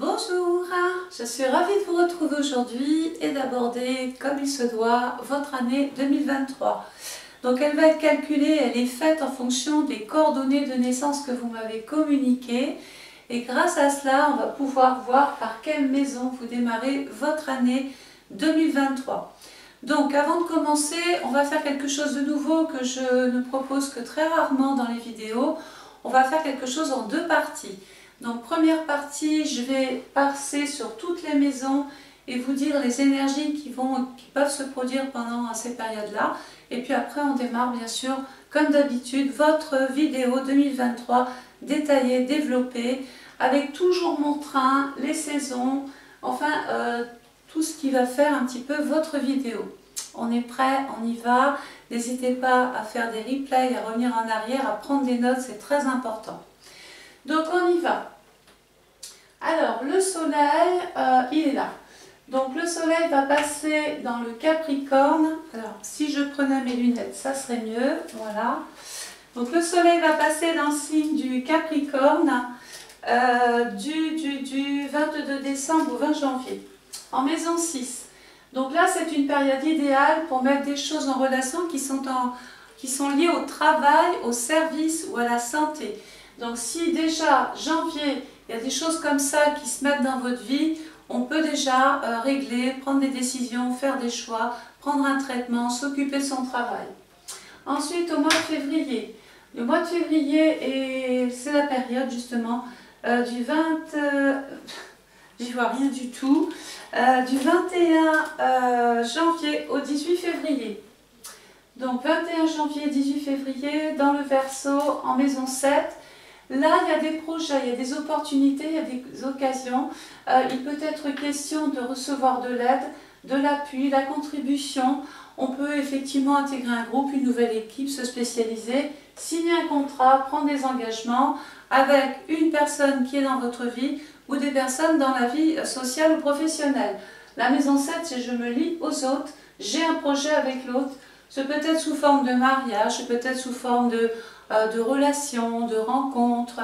Bonjour, je suis ravie de vous retrouver aujourd'hui et d'aborder, comme il se doit, votre année 2023. Donc elle va être calculée, elle est faite en fonction des coordonnées de naissance que vous m'avez communiquées. Et grâce à cela, on va pouvoir voir par quelle maison vous démarrez votre année 2023. Donc avant de commencer, on va faire quelque chose de nouveau que je ne propose que très rarement dans les vidéos. On va faire quelque chose en deux parties. Donc première partie, je vais passer sur toutes les maisons et vous dire les énergies qui peuvent se produire pendant ces périodes-là. Et puis après, on démarre bien sûr, comme d'habitude, votre vidéo 2023 détaillée, développée, avec toujours mon train, les saisons, enfin tout ce qui va faire un petit peu votre vidéo. On est prêt, on y va. N'hésitez pas à faire des replays, à revenir en arrière, à prendre des notes, c'est très important. Donc on y va. Alors le soleil, il est là. Donc le soleil va passer dans le Capricorne. Alors si je prenais mes lunettes, ça serait mieux. Voilà. Donc le soleil va passer dans le signe du Capricorne du 22 décembre au 20 janvier. En maison 6. Donc là c'est une période idéale pour mettre des choses en relation qui sont liées au travail, au service ou à la santé. Donc si déjà janvier, il y a des choses comme ça qui se mettent dans votre vie, on peut déjà régler, prendre des décisions, faire des choix, prendre un traitement, s'occuper de son travail. Ensuite au mois de février. Le mois de février, c'est la période justement du 20... j'y vois rien du tout. Du 21 janvier au 18 février. Donc 21 janvier, 18 février, dans le Verseau, en maison 7. Là, il y a des projets, il y a des opportunités, il y a des occasions. Il peut être question de recevoir de l'aide, de l'appui, la contribution. On peut effectivement intégrer un groupe, une nouvelle équipe, se spécialiser, signer un contrat, prendre des engagements avec une personne qui est dans votre vie ou des personnes dans la vie sociale ou professionnelle. La maison 7, c'est je me lie aux autres, j'ai un projet avec l'autre. C'est peut-être sous forme de mariage, c'est peut-être sous forme de relations, de rencontres,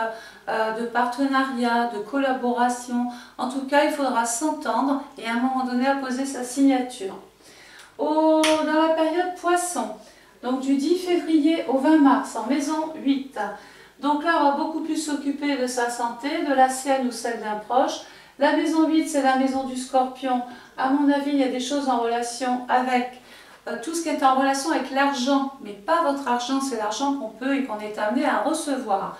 de partenariats, de collaboration. En tout cas, il faudra s'entendre et à un moment donné apposer sa signature. Dans la période Poisson, donc du 10 février au 20 mars, en maison 8. Donc là, on va beaucoup plus s'occuper de sa santé, de la sienne ou celle d'un proche. La maison 8, c'est la maison du Scorpion. À mon avis, il y a des choses en relation avec tout ce qui est en relation avec l'argent, mais pas votre argent, c'est l'argent qu'on peut et qu'on est amené à recevoir.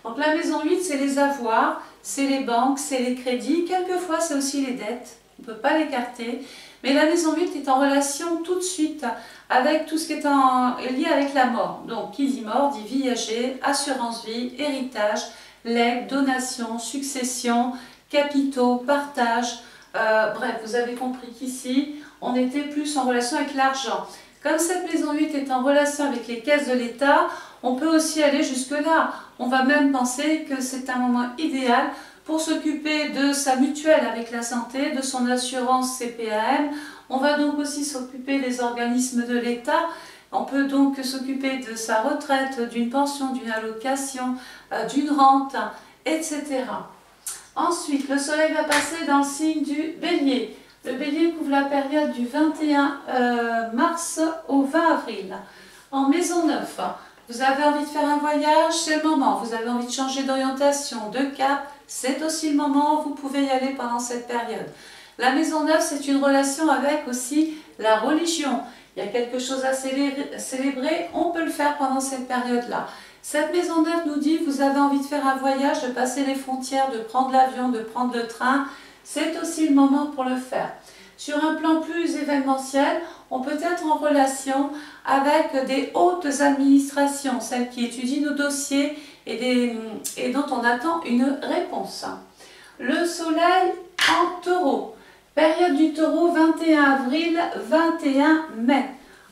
Donc la maison 8, c'est les avoirs, c'est les banques, c'est les crédits, quelquefois c'est aussi les dettes, on ne peut pas l'écarter. Mais la maison 8 est en relation tout de suite avec tout ce qui est lié avec la mort. Donc qui dit mort dit viager, assurance vie, héritage, legs, donation, succession, capitaux, partage. Bref, vous avez compris qu'ici, on était plus en relation avec l'argent. Comme cette maison 8 est en relation avec les caisses de l'État, on peut aussi aller jusque-là. On va même penser que c'est un moment idéal pour s'occuper de sa mutuelle avec la santé, de son assurance CPAM. On va donc aussi s'occuper des organismes de l'État. On peut donc s'occuper de sa retraite, d'une pension, d'une allocation, d'une rente, etc. Ensuite, le soleil va passer dans le signe du Bélier. Le Bélier couvre la période du 21 mars au 20 avril. En maison 9, vous avez envie de faire un voyage, c'est le moment. Vous avez envie de changer d'orientation, de cap, c'est aussi le moment. Vous pouvez y aller pendant cette période. La maison 9, c'est une relation avec aussi la religion. Il y a quelque chose à célébrer, on peut le faire pendant cette période-là. Cette maison 9 nous dit, vous avez envie de faire un voyage, de passer les frontières, de prendre l'avion, de prendre le train. C'est aussi le moment pour le faire. Sur un plan plus événementiel, on peut être en relation avec des hautes administrations, celles qui étudient nos dossiers et dont on attend une réponse. Le soleil en taureau. Période du taureau 21 avril, 21 mai.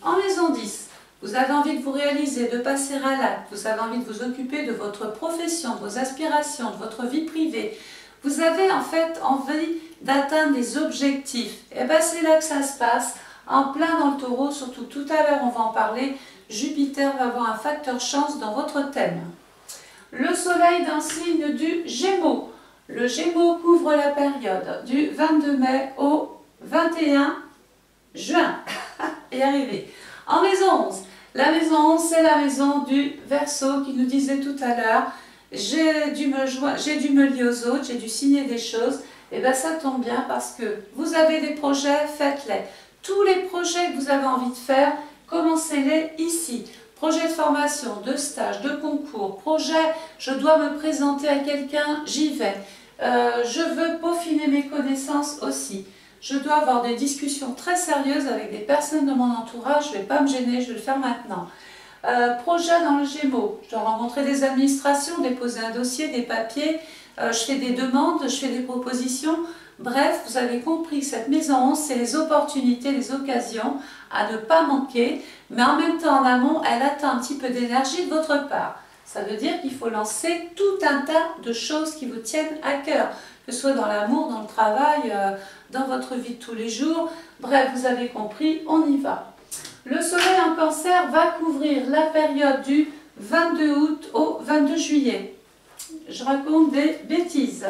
En maison 10. Vous avez envie de vous réaliser, de passer à l'acte, vous avez envie de vous occuper de votre profession, de vos aspirations, de votre vie privée. Vous avez en fait envie d'atteindre des objectifs. Et bien c'est là que ça se passe, en plein dans le taureau, surtout tout à l'heure on va en parler, Jupiter va avoir un facteur chance dans votre thème. Le soleil dans le signe du Gémeaux. Le Gémeaux couvre la période du 22 mai au 21 juin. Et arrivé. En maison 11. La maison 11, c'est la maison du Verseau qui nous disait tout à l'heure, j'ai dû me lier aux autres, j'ai dû signer des choses. Et bien ça tombe bien parce que vous avez des projets, faites-les. Tous les projets que vous avez envie de faire, commencez-les ici. Projet de formation, de stage, de concours, projet, je dois me présenter à quelqu'un, j'y vais. Je veux peaufiner mes connaissances aussi. Je dois avoir des discussions très sérieuses avec des personnes de mon entourage, je ne vais pas me gêner, je vais le faire maintenant. Projet dans le Gémeaux, je dois rencontrer des administrations, déposer un dossier, des papiers, je fais des demandes, je fais des propositions. Bref, vous avez compris que cette maison 11, c'est les opportunités, les occasions à ne pas manquer, mais en même temps en amont, elle attend un petit peu d'énergie de votre part. Ça veut dire qu'il faut lancer tout un tas de choses qui vous tiennent à cœur, que ce soit dans l'amour, dans le travail, dans votre vie de tous les jours. Bref, vous avez compris, on y va. Le soleil en Cancer va couvrir la période du 22 août au 22 juillet. Je raconte des bêtises.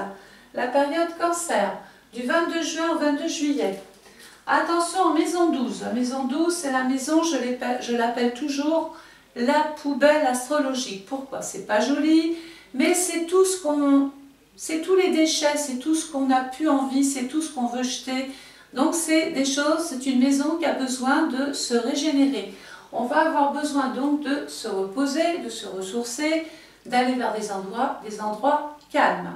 La période Cancer, du 22 juin au 22 juillet. Attention en maison 12. La maison 12, c'est la maison, je l'appelle toujours la poubelle astrologique. Pourquoi? C'est pas joli, mais c'est tout ce qu'on... C'est tous les déchets, c'est tout ce qu'on n'a plus envie, c'est tout ce qu'on veut jeter. Donc c'est des choses, c'est une maison qui a besoin de se régénérer. On va avoir besoin donc de se reposer, de se ressourcer, d'aller vers des endroits calmes.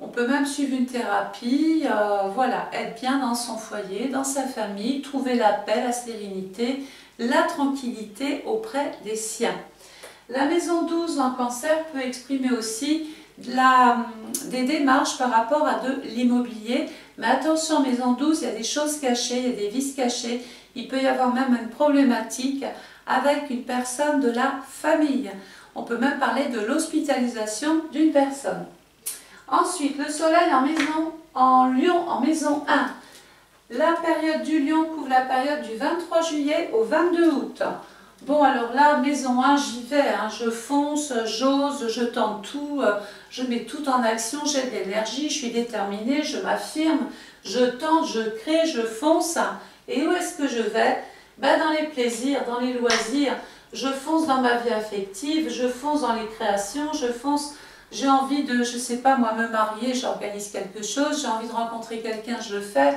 On peut même suivre une thérapie, voilà, être bien dans son foyer, dans sa famille, trouver la paix, la sérénité, la tranquillité auprès des siens. La maison 12 en Cancer peut exprimer aussi des démarches par rapport à de l'immobilier. Mais attention, maison 12, il y a des choses cachées, il y a des vices cachés. Il peut y avoir même une problématique avec une personne de la famille. On peut même parler de l'hospitalisation d'une personne. Ensuite, le soleil en Lion, en maison 1. La période du Lion couvre la période du 23 juillet au 22 août. Bon, alors là, maison 1, j'y vais, hein, je fonce, j'ose, je tente tout, je mets tout en action, j'ai de l'énergie, je suis déterminée, je m'affirme, je tente, je crée, je fonce. Et où est-ce que je vais? Ben, dans les plaisirs, dans les loisirs, je fonce dans ma vie affective, je fonce dans les créations, je fonce, j'ai envie de, je sais pas moi, me marier, j'organise quelque chose, j'ai envie de rencontrer quelqu'un, je le fais,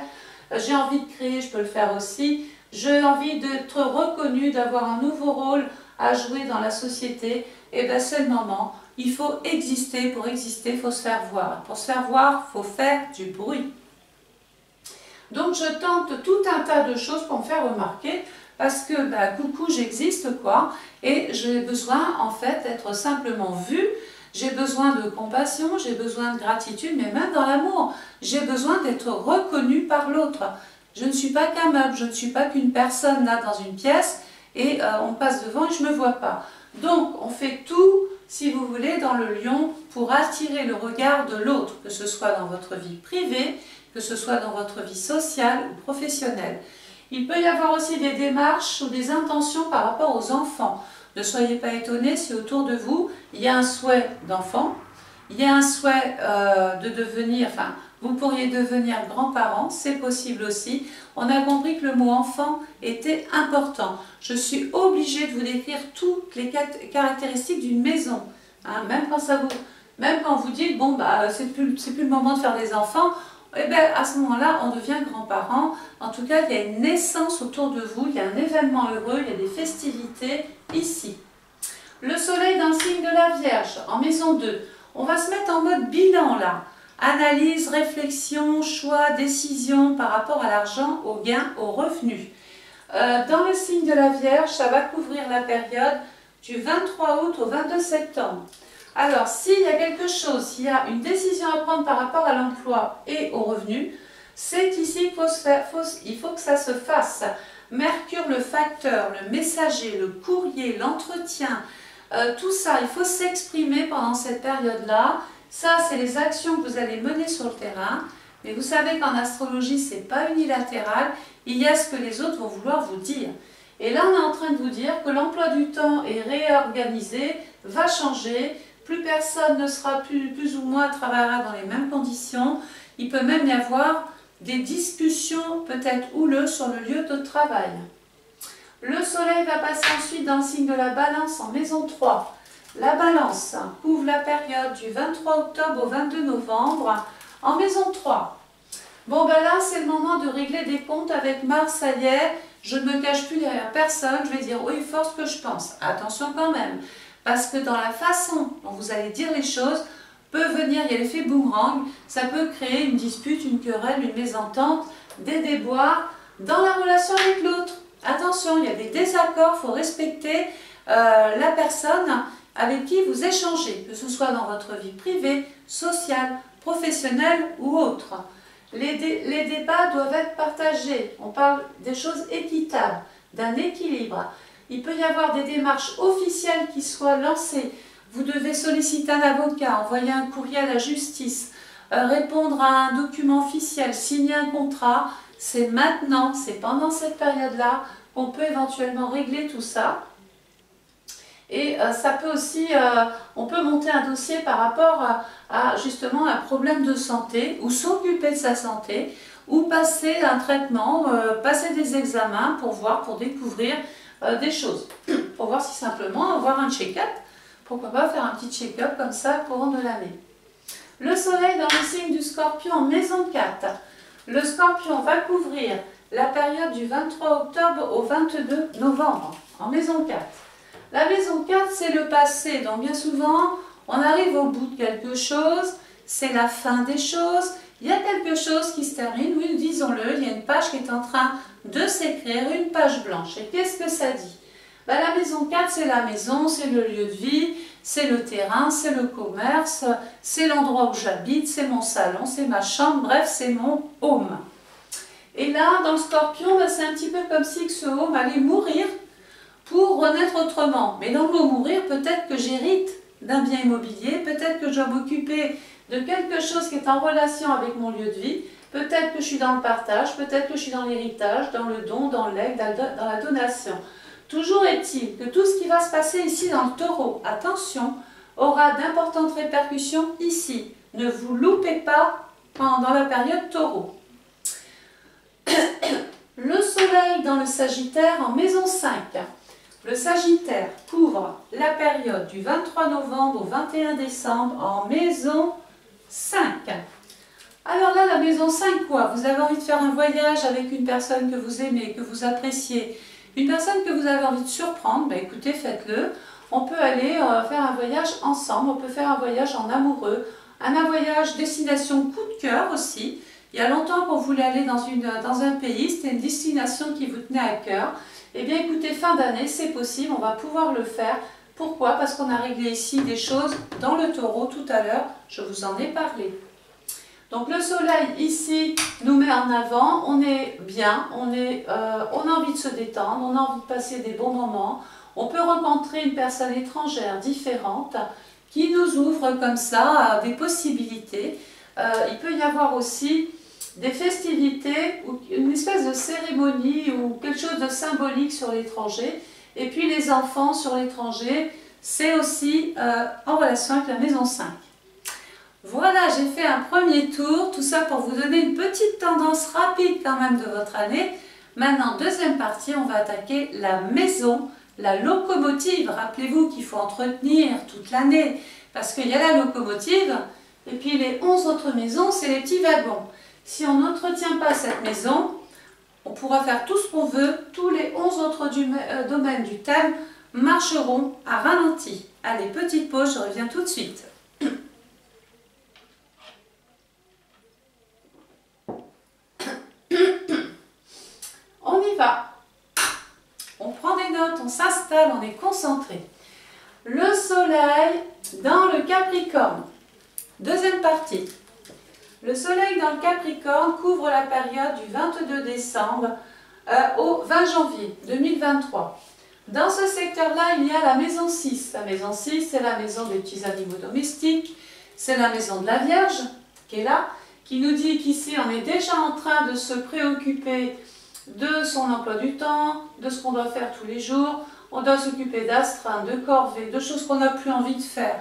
j'ai envie de créer, je peux le faire aussi. J'ai envie d'être reconnue, d'avoir un nouveau rôle à jouer dans la société. Et bien c'est le moment. Il faut exister. Pour exister, il faut se faire voir. Pour se faire voir, il faut faire du bruit. Donc je tente tout un tas de choses pour me faire remarquer. Parce que, ben, coucou, j'existe quoi. Et j'ai besoin en fait d'être simplement vue. J'ai besoin de compassion, j'ai besoin de gratitude, mais même dans l'amour. J'ai besoin d'être reconnue par l'autre. Je ne suis pas qu'un meuble, je ne suis pas qu'une personne là dans une pièce et on passe devant et je ne me vois pas. Donc on fait tout, si vous voulez, dans le Lion pour attirer le regard de l'autre, que ce soit dans votre vie privée, que ce soit dans votre vie sociale ou professionnelle. Il peut y avoir aussi des démarches ou des intentions par rapport aux enfants. Ne soyez pas étonnés si autour de vous, il y a un souhait d'enfant, il y a un souhait de devenir, enfin, vous pourriez devenir grands-parents, c'est possible aussi. On a compris que le mot enfant était important. Je suis obligée de vous décrire toutes les caractéristiques d'une maison. Hein, même quand vous dites, bon, bah, c'est plus le moment de faire des enfants, eh bien, à ce moment-là, on devient grands-parents. En tout cas, il y a une naissance autour de vous, il y a un événement heureux, il y a des festivités ici. Le soleil dans le signe de la Vierge, en maison 2. On va se mettre en mode bilan là. Analyse, réflexion, choix, décision par rapport à l'argent, aux gains, aux revenus. Dans le signe de la Vierge, ça va couvrir la période du 23 août au 22 septembre. Alors, s'il y a quelque chose, s'il y a une décision à prendre par rapport à l'emploi et aux revenus, c'est ici qu'il faut que ça se fasse. Mercure, le facteur, le messager, le courrier, l'entretien, tout ça, il faut s'exprimer pendant cette période-là. Ça, c'est les actions que vous allez mener sur le terrain. Mais vous savez qu'en astrologie, ce n'est pas unilatéral. Il y a ce que les autres vont vouloir vous dire. Et là, on est en train de vous dire que l'emploi du temps est réorganisé, va changer, plus personne ne sera plus ou moins travaillera dans les mêmes conditions. Il peut même y avoir des discussions peut-être houleuses sur le lieu de travail. Le soleil va passer ensuite dans le signe de la balance en maison 3. La balance couvre la période du 23 octobre au 22 novembre en maison 3. Bon ben là c'est le moment de régler des comptes avec Mars, ça y est, je ne me cache plus derrière personne, je vais dire oui force que je pense. Attention quand même, parce que dans la façon dont vous allez dire les choses, peut venir, il y a l'effet boomerang, ça peut créer une dispute, une querelle, une mésentente, des déboires dans la relation avec l'autre. Attention, il y a des désaccords, il faut respecter la personne avec qui vous échangez, que ce soit dans votre vie privée, sociale, professionnelle ou autre. Les débats doivent être partagés, on parle des choses équitables, d'un équilibre. Il peut y avoir des démarches officielles qui soient lancées. Vous devez solliciter un avocat, envoyer un courrier à la justice, répondre à un document officiel, signer un contrat. C'est maintenant, c'est pendant cette période-là qu'on peut éventuellement régler tout ça. Et ça peut aussi, on peut monter un dossier par rapport à justement un problème de santé, ou s'occuper de sa santé, ou passer un traitement, passer des examens pour voir, pour découvrir des choses. Pour voir si simplement avoir un check-up, pourquoi pas faire un petit check-up comme ça courant de l'année. Le soleil dans le signe du Scorpion en maison 4. Le Scorpion va couvrir la période du 23 octobre au 22 novembre en maison 4. La maison 4, c'est le passé, donc bien souvent, on arrive au bout de quelque chose, c'est la fin des choses, il y a quelque chose qui se termine, oui, disons-le, il y a une page qui est en train de s'écrire, une page blanche. Et qu'est-ce que ça dit? Ben, la maison 4, c'est la maison, c'est le lieu de vie, c'est le terrain, c'est le commerce, c'est l'endroit où j'habite, c'est mon salon, c'est ma chambre, bref, c'est mon home. Et là, dans le Scorpion, ben, c'est un petit peu comme si ce home allait mourir pour renaître autrement. Mais dans le mot mourir, peut-être que j'hérite d'un bien immobilier, peut-être que je dois m'occuper de quelque chose qui est en relation avec mon lieu de vie, peut-être que je suis dans le partage, peut-être que je suis dans l'héritage, dans le don, dans l'aide, dans la donation. Toujours est-il que tout ce qui va se passer ici dans le Taureau, attention, aura d'importantes répercussions ici. Ne vous loupez pas pendant la période Taureau. Le soleil dans le Sagittaire en maison 5. Le Sagittaire couvre la période du 23 novembre au 21 décembre en maison 5. Alors là, la maison 5, quoi? Vous avez envie de faire un voyage avec une personne que vous aimez, que vous appréciez, une personne que vous avez envie de surprendre, ben écoutez, faites-le. On peut aller faire un voyage ensemble, on peut faire un voyage en amoureux, un voyage destination coup de cœur aussi. Il y a longtemps qu'on voulait aller dans un pays, c'était une destination qui vous tenait à cœur. Eh bien écoutez, fin d'année, c'est possible, on va pouvoir le faire. Pourquoi? Parce qu'on a réglé ici des choses dans le Taureau tout à l'heure, je vous en ai parlé. Donc le soleil ici nous met en avant, on est bien, on a envie de se détendre, on a envie de passer des bons moments. On peut rencontrer une personne étrangère différente qui nous ouvre comme ça des possibilités. Il peut y avoir aussi des festivités ou une espèce de cérémonie ou quelque chose de symbolique sur l'étranger. Et puis les enfants sur l'étranger, c'est aussi en relation avec la maison 5. Voilà, j'ai fait un premier tour, tout ça pour vous donner une petite tendance rapide quand même de votre année. Maintenant, deuxième partie, on va attaquer la maison, la locomotive. Rappelez-vous qu'il faut entretenir toute l'année parce qu'il y a la locomotive et puis les 11 autres maisons, c'est les petits wagons. Si on n'entretient pas cette maison, on pourra faire tout ce qu'on veut, tous les 11 autres domaines du thème marcheront à ralenti. Allez, petite pause, je reviens tout de suite. On y va. On prend des notes, on s'installe, on est concentré. Le soleil dans le Capricorne. Deuxième partie. Le soleil dans le Capricorne couvre la période du 22 décembre au 20 janvier 2023. Dans ce secteur-là, il y a la maison 6. La maison 6, c'est la maison des petits animaux domestiques. C'est la maison de la Vierge qui est là, qui nous dit qu'ici, on est déjà en train de se préoccuper de son emploi du temps, de ce qu'on doit faire tous les jours. On doit s'occuper d'astreintes, de corvées, de choses qu'on n'a plus envie de faire.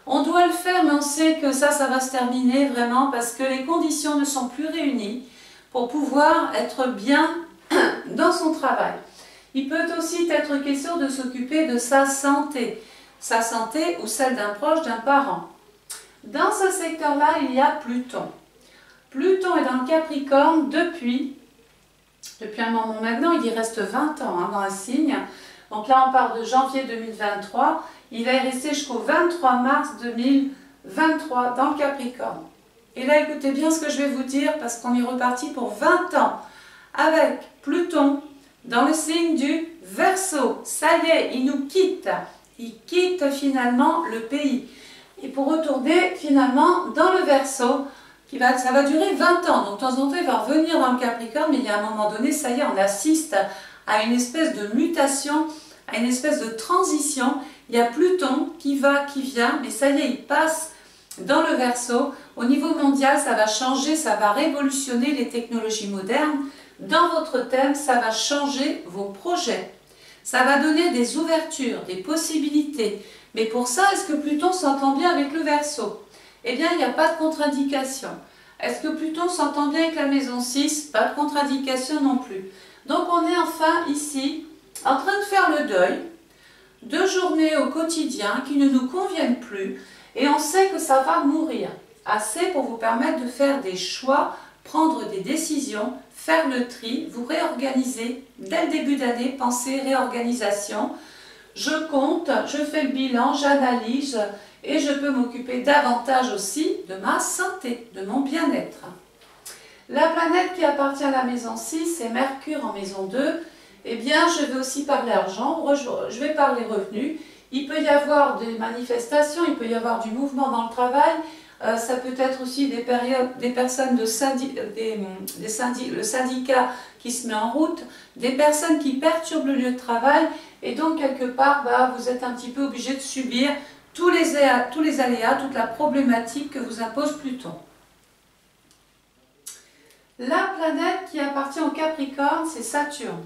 On doit le faire, mais on sait que ça va se terminer vraiment parce que les conditions ne sont plus réunies pour pouvoir être bien dans son travail. Il peut aussi être question de s'occuper de sa santé ou celle d'un proche, d'un parent. Dans ce secteur-là, il y a Pluton. Pluton est dans le Capricorne depuis un moment maintenant, il y reste 20 ans dans un signe. Donc là, on part de janvier 2023. Il va y rester jusqu'au 23 mars 2023 dans le Capricorne. Et là, écoutez bien ce que je vais vous dire parce qu'on est reparti pour 20 ans avec Pluton dans le signe du Verseau. Ça y est, il nous quitte. Il quitte finalement le pays. Et pour retourner finalement dans le Verseau, ça va durer 20 ans. Donc de temps en temps, il va revenir dans le Capricorne, mais il y a un moment donné, ça y est, on assiste à une espèce de mutation, à une espèce de transition. Il y a Pluton qui va, qui vient, mais ça y est, il passe dans le Verseau. Au niveau mondial, ça va changer, ça va révolutionner les technologies modernes. Dans votre thème, ça va changer vos projets. Ça va donner des ouvertures, des possibilités. Mais pour ça, est-ce que Pluton s'entend bien avec le Verseau? Eh bien, il n'y a pas de contre-indication. Est-ce que Pluton s'entend bien avec la maison 6? Pas de contre-indication non plus. Donc, on est enfin ici en train de faire le deuil de journées au quotidien qui ne nous conviennent plus et on sait que ça va mourir. Assez pour vous permettre de faire des choix, prendre des décisions, faire le tri, vous réorganiser. Dès le début d'année, pensez réorganisation. Je compte, je fais le bilan, j'analyse et je peux m'occuper davantage aussi de ma santé, de mon bien-être. La planète qui appartient à la maison 6, c'est Mercure en maison 2. Eh bien, je vais aussi parler argent, je vais parler revenus. Il peut y avoir des manifestations, il peut y avoir du mouvement dans le travail. Ça peut être aussi des personnes le syndicat qui se met en route, des personnes qui perturbent le lieu de travail. Et donc, quelque part, vous êtes un petit peu obligé de subir tous les aléas, toute la problématique que vous impose Pluton. La planète qui appartient au Capricorne, c'est Saturne.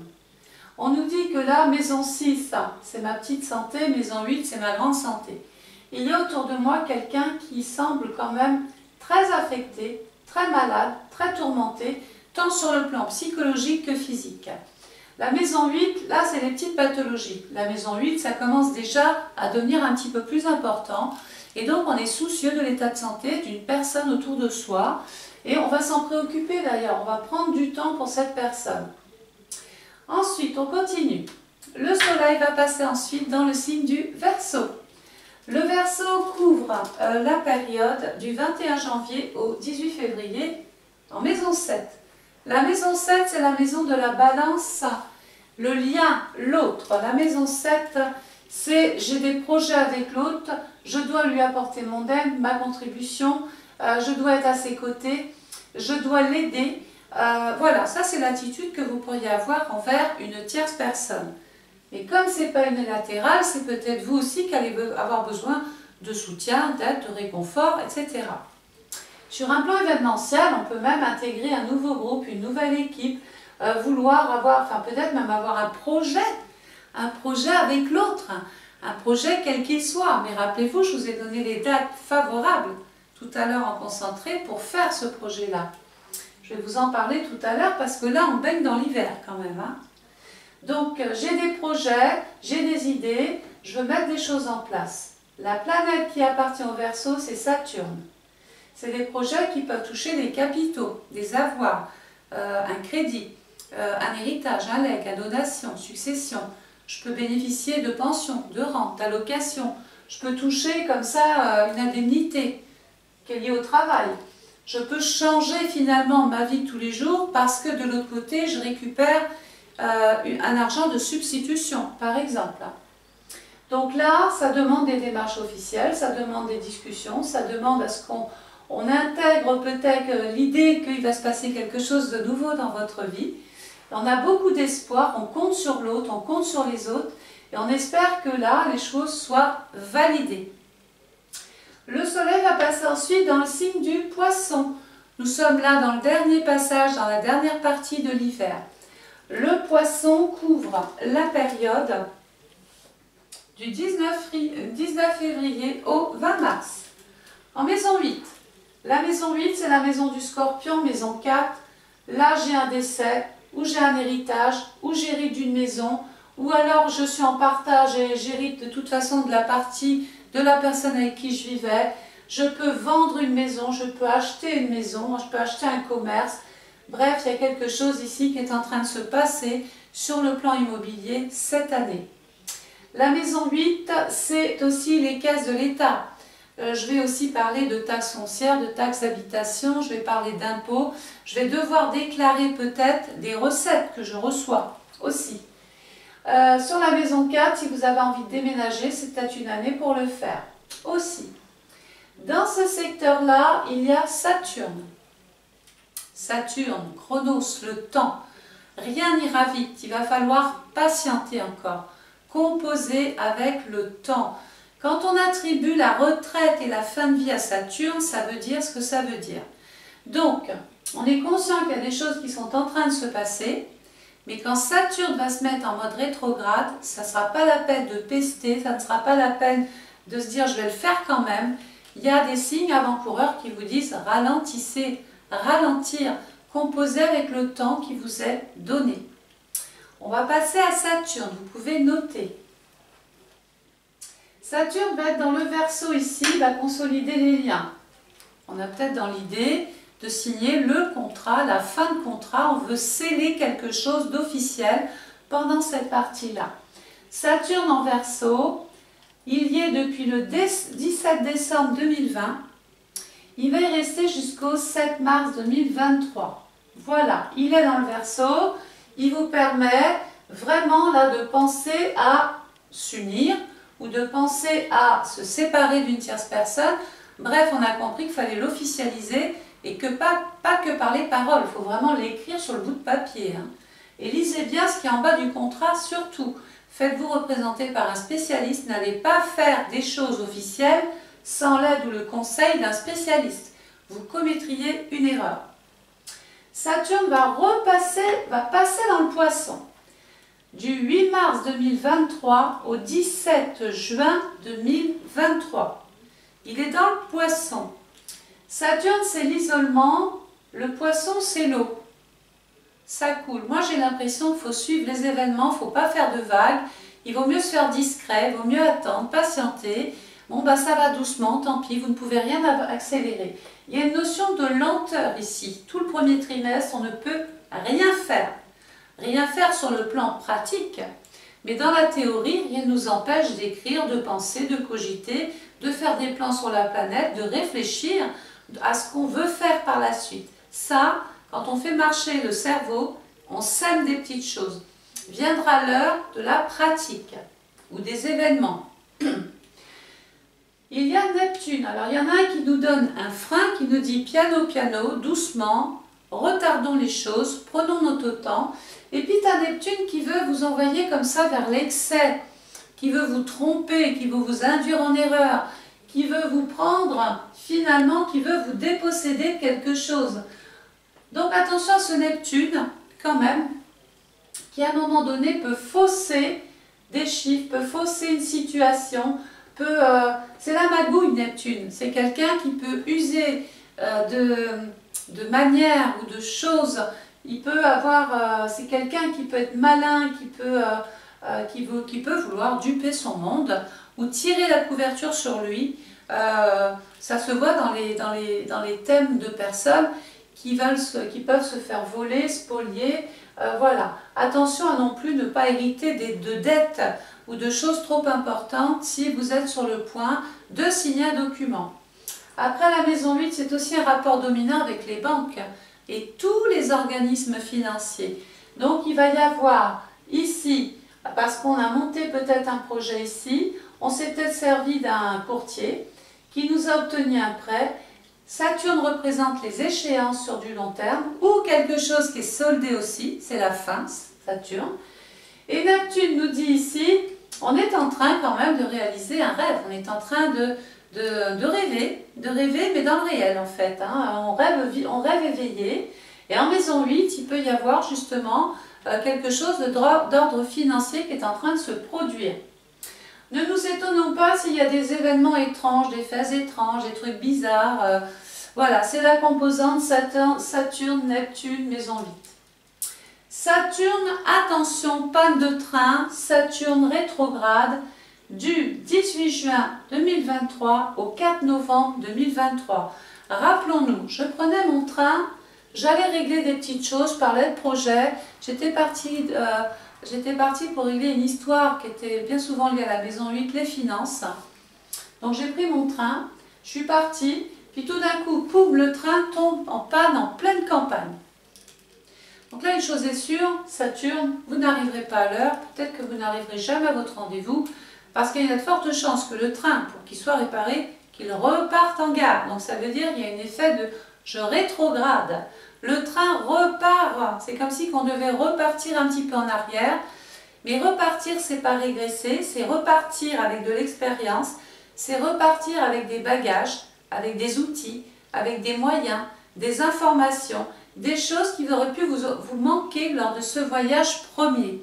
On nous dit que là, maison 6, c'est ma petite santé, maison 8, c'est ma grande santé. Il y a autour de moi quelqu'un qui semble quand même très affecté, très malade, très tourmenté, tant sur le plan psychologique que physique. La maison 8, là, c'est les petites pathologies. La maison 8, ça commence déjà à devenir un petit peu plus important. Et donc, on est soucieux de l'état de santé d'une personne autour de soi. Et on va s'en préoccuper d'ailleurs. On va prendre du temps pour cette personne. Ensuite, on continue. Le soleil va passer ensuite dans le signe du Verseau. Le Verseau couvre la période du 21 janvier au 18 février en maison 7. La maison 7, c'est la maison de la balance, le lien, l'autre. La maison 7, c'est j'ai des projets avec l'autre, je dois lui apporter mon aide, ma contribution, je dois être à ses côtés, je dois l'aider. Voilà, ça c'est l'attitude que vous pourriez avoir envers une tierce personne. Mais comme ce n'est pas unilatéral, c'est peut-être vous aussi qui allez avoir besoin de soutien, d'aide, de réconfort, etc. Sur un plan événementiel, on peut même intégrer un nouveau groupe, une nouvelle équipe, vouloir avoir, enfin peut-être même avoir un projet avec l'autre, un projet quel qu'il soit. Mais rappelez-vous, je vous ai donné les dates favorables tout à l'heure en concentré pour faire ce projet-là. Je vais vous en parler tout à l'heure parce que là, on baigne dans l'hiver quand même. Donc, j'ai des projets, j'ai des idées, je veux mettre des choses en place. La planète qui appartient au Verseau, c'est Saturne. C'est des projets qui peuvent toucher des capitaux, des avoirs, un crédit, un héritage, un legs, une donation, succession. Je peux bénéficier de pensions, de rentes, d'allocations. Je peux toucher comme ça une indemnité qui est liée au travail. Je peux changer finalement ma vie de tous les jours parce que de l'autre côté, je récupère un argent de substitution, par exemple. Donc là, ça demande des démarches officielles, ça demande des discussions, ça demande à ce qu'on intègre peut-être l'idée qu'il va se passer quelque chose de nouveau dans votre vie. On a beaucoup d'espoir, on compte sur l'autre, on compte sur les autres, et on espère que là, les choses soient validées. Le soleil va passer ensuite dans le signe du Poisson. Nous sommes là dans le dernier passage, dans la dernière partie de l'hiver. Le Poisson couvre la période du 19 février au 20 mars. En maison 8, la maison 8 c'est la maison du Scorpion, maison 4. Là j'ai un décès, ou j'ai un héritage, ou j'hérite d'une maison, ou alors je suis en partage et j'hérite de toute façon de la partie de la personne avec qui je vivais. Je peux vendre une maison, je peux acheter une maison, je peux acheter un commerce. Bref, il y a quelque chose ici qui est en train de se passer sur le plan immobilier cette année. La maison 8, c'est aussi les caisses de l'État. Je vais aussi parler de taxes foncières, de taxes d'habitation, je vais parler d'impôts. Je vais devoir déclarer peut-être des recettes que je reçois aussi. Sur la maison 4, si vous avez envie de déménager, c'est peut-être une année pour le faire aussi. Dans ce secteur-là, il y a Saturne. Saturne, Chronos, le temps. Rien n'ira vite, il va falloir patienter encore. Composer avec le temps. Quand on attribue la retraite et la fin de vie à Saturne, ça veut dire ce que ça veut dire. Donc, on est conscient qu'il y a des choses qui sont en train de se passer, mais quand Saturne va se mettre en mode rétrograde, ça ne sera pas la peine de pester, ça ne sera pas la peine de se dire je vais le faire quand même. Il y a des signes avant-coureurs qui vous disent ralentissez, ralentir, composez avec le temps qui vous est donné. On va passer à Saturne, vous pouvez noter. Saturne va être dans le Verseau ici, il va consolider les liens. On a peut-être dans l'idée de signer le contrat, la fin de contrat, on veut sceller quelque chose d'officiel pendant cette partie-là. Saturne en Verseau, il y est depuis le 17 décembre 2020, il va y rester jusqu'au 7 mars 2023. Voilà, il est dans le Verseau, il vous permet vraiment là de penser à s'unir ou de penser à se séparer d'une tierce personne. Bref, on a compris qu'il fallait l'officialiser et que pas que par les paroles, il faut vraiment l'écrire sur le bout de papier. Et lisez bien ce qui est en bas du contrat, surtout. Faites-vous représenter par un spécialiste, n'allez pas faire des choses officielles sans l'aide ou le conseil d'un spécialiste. Vous commettriez une erreur. Saturne va passer dans le Poisson. Du 8 mars 2023 au 17 juin 2023. Il est dans le Poisson. Saturne, c'est l'isolement. Le Poisson, c'est l'eau. Ça coule. Moi, j'ai l'impression qu'il faut suivre les événements, il ne faut pas faire de vagues. Il vaut mieux se faire discret, il vaut mieux attendre, patienter. Bon, bah ça va doucement, tant pis, vous ne pouvez rien accélérer. Il y a une notion de lenteur ici. Tout le premier trimestre, on ne peut rien faire. Rien faire sur le plan pratique, mais dans la théorie, rien ne nous empêche d'écrire, de penser, de cogiter, de faire des plans sur la planète, de réfléchir à ce qu'on veut faire par la suite. Ça, quand on fait marcher le cerveau, on sème des petites choses. Viendra l'heure de la pratique ou des événements. Il y a Neptune. Alors, il y en a un qui nous donne un frein, qui nous dit piano, piano, doucement, retardons les choses, prenons notre temps. Et puis, tu as Neptune qui veut vous envoyer comme ça vers l'excès, qui veut vous tromper, qui veut vous induire en erreur, qui veut vous prendre, finalement, qui veut vous déposséder de quelque chose. Donc, attention à ce Neptune, quand même, qui à un moment donné peut fausser des chiffres, peut fausser une situation, c'est la magouille Neptune, c'est quelqu'un qui peut user de manières ou de choses. Il peut avoir, c'est quelqu'un qui peut être malin, qui peut vouloir duper son monde ou tirer la couverture sur lui. Ça se voit dans les thèmes de personnes qui peuvent se faire voler, spolier. Voilà. Attention à non plus ne pas hériter de dettes ou de choses trop importantes si vous êtes sur le point de signer un document. Après la maison 8, c'est aussi un rapport dominant avec les banques et tous les organismes financiers. Donc il va y avoir ici, parce qu'on a monté peut-être un projet ici, on s'est peut-être servi d'un courtier qui nous a obtenu un prêt. Saturne représente les échéances sur du long terme ou quelque chose qui est soldé aussi, c'est la fin, Saturne. Et Neptune nous dit ici, on est en train quand même de réaliser un rêve, on est en train de rêver, mais dans le réel en fait. On rêve éveillé. Et en maison 8, il peut y avoir justement quelque chose d'ordre financier qui est en train de se produire. Ne nous pas s'il y a des événements étranges, des phases étranges, des trucs bizarres. Voilà, c'est la composante Saturne, Neptune, maison 8. Saturne, attention, panne de train, Saturne rétrograde du 18 juin 2023 au 4 novembre 2023. Rappelons-nous, je prenais mon train, j'allais régler des petites choses, je parlais de projet, j'étais partie pour régler une histoire qui était bien souvent liée à la maison 8, les finances. Donc j'ai pris mon train, je suis partie, puis tout d'un coup, poum, le train tombe en panne en pleine campagne. Donc là, une chose est sûre, Saturne, vous n'arriverez pas à l'heure, peut-être que vous n'arriverez jamais à votre rendez-vous, parce qu'il y a de fortes chances que le train, pour qu'il soit réparé, qu'il reparte en gare. Donc ça veut dire qu'il y a un effet de « je rétrograde ». Le train repart, c'est comme si on devait repartir un petit peu en arrière, mais repartir, c'est pas régresser, c'est repartir avec de l'expérience, c'est repartir avec des bagages, avec des outils, avec des moyens, des informations, des choses qui auraient pu vous manquer lors de ce voyage premier.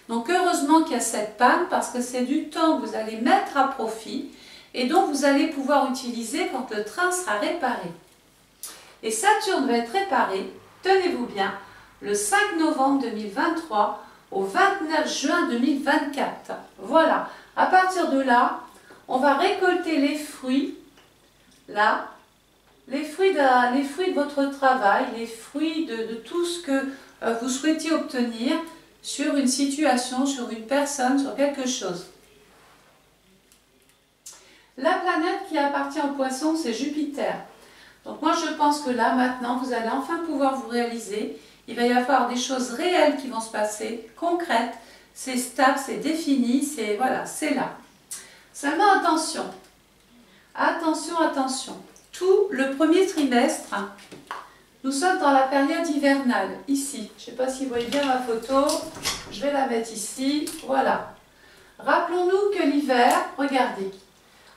Donc heureusement qu'il y a cette panne parce que c'est du temps que vous allez mettre à profit et dont vous allez pouvoir utiliser quand le train sera réparé. Et Saturne va être réparé, tenez-vous bien, le 5 novembre 2023 au 29 juin 2024. Voilà, à partir de là, on va récolter les fruits, là, les fruits de votre travail, les fruits de tout ce que vous souhaitiez obtenir sur une situation, sur une personne, sur quelque chose. La planète qui appartient au poisson, c'est Jupiter. Donc moi je pense que là maintenant, vous allez enfin pouvoir vous réaliser. Il va y avoir des choses réelles qui vont se passer, concrètes. C'est stable, c'est défini, c'est voilà, c'est là. Seulement attention, attention, attention. Tout le premier trimestre, nous sommes dans la période hivernale, ici. Je ne sais pas si vous voyez bien ma photo, je vais la mettre ici, voilà. Rappelons-nous que l'hiver, regardez,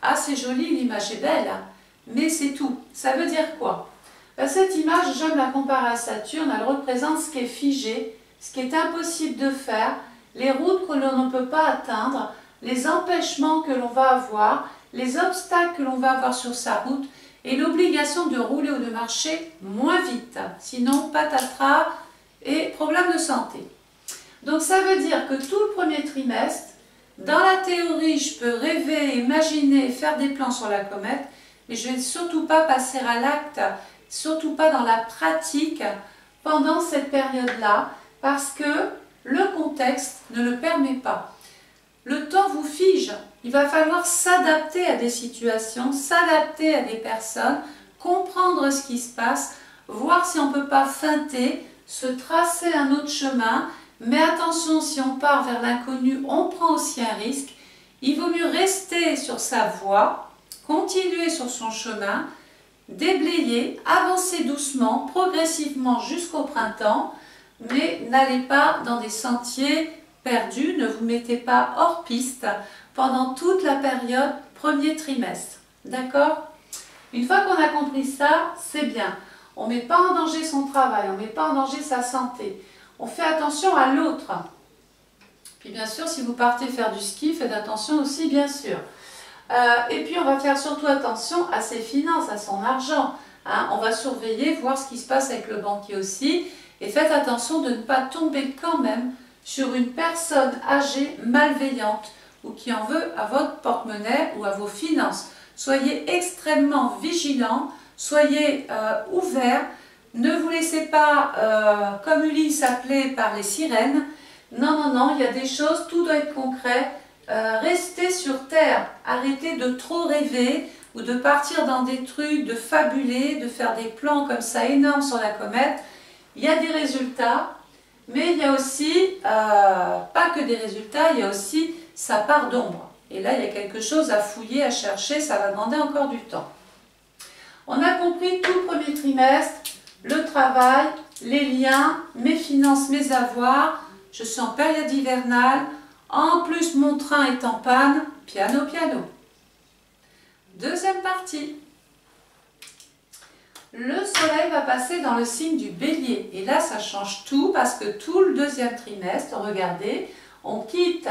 ah c'est joli, l'image est belle, hein, mais c'est tout. Ça veut dire quoi? Ben, cette image, j'aime la comparer à Saturne, elle représente ce qui est figé, ce qui est impossible de faire, les routes que l'on ne peut pas atteindre, les empêchements que l'on va avoir, les obstacles que l'on va avoir sur sa route, et l'obligation de rouler ou de marcher moins vite, sinon patatras et problème de santé. Donc ça veut dire que tout le premier trimestre, dans la théorie, je peux rêver, imaginer, faire des plans sur la comète, mais je ne vais surtout pas passer à l'acte, surtout pas dans la pratique pendant cette période-là, parce que le contexte ne le permet pas. Le temps vous fige. Il va falloir s'adapter à des situations, s'adapter à des personnes, comprendre ce qui se passe, voir si on ne peut pas feinter, se tracer un autre chemin. Mais attention, si on part vers l'inconnu, on prend aussi un risque. Il vaut mieux rester sur sa voie, continuer sur son chemin, déblayer, avancer doucement, progressivement jusqu'au printemps, mais n'allez pas dans des sentiers perdus, ne vous mettez pas hors piste pendant toute la période premier trimestre. D'accord? Une fois qu'on a compris ça, c'est bien. On ne met pas en danger son travail, on ne met pas en danger sa santé. On fait attention à l'autre. Puis bien sûr, si vous partez faire du ski, faites attention aussi, bien sûr. Et puis on va faire surtout attention à ses finances, à son argent. Hein. On va surveiller, voir ce qui se passe avec le banquier aussi. Et faites attention de ne pas tomber quand même sur une personne âgée malveillante ou qui en veut à votre porte-monnaie ou à vos finances. Soyez extrêmement vigilants, soyez ouverts, ne vous laissez pas, comme Ulysse appelé par les sirènes. Non, non, non, il y a des choses, tout doit être concret. Restez sur terre, arrêtez de trop rêver ou de partir dans des trucs, de fabuler, de faire des plans comme ça énormes sur la comète. Il y a des résultats, mais il y a aussi, pas que des résultats, il y a aussi sa part d'ombre. Et là, il y a quelque chose à fouiller, à chercher, ça va demander encore du temps. On a compris tout le premier trimestre, le travail, les liens, mes finances, mes avoirs. Je suis en période hivernale. En plus, mon train est en panne. Piano, piano. Deuxième partie. Le soleil va passer dans le signe du bélier. Et là, ça change tout parce que tout le deuxième trimestre, regardez, on quitte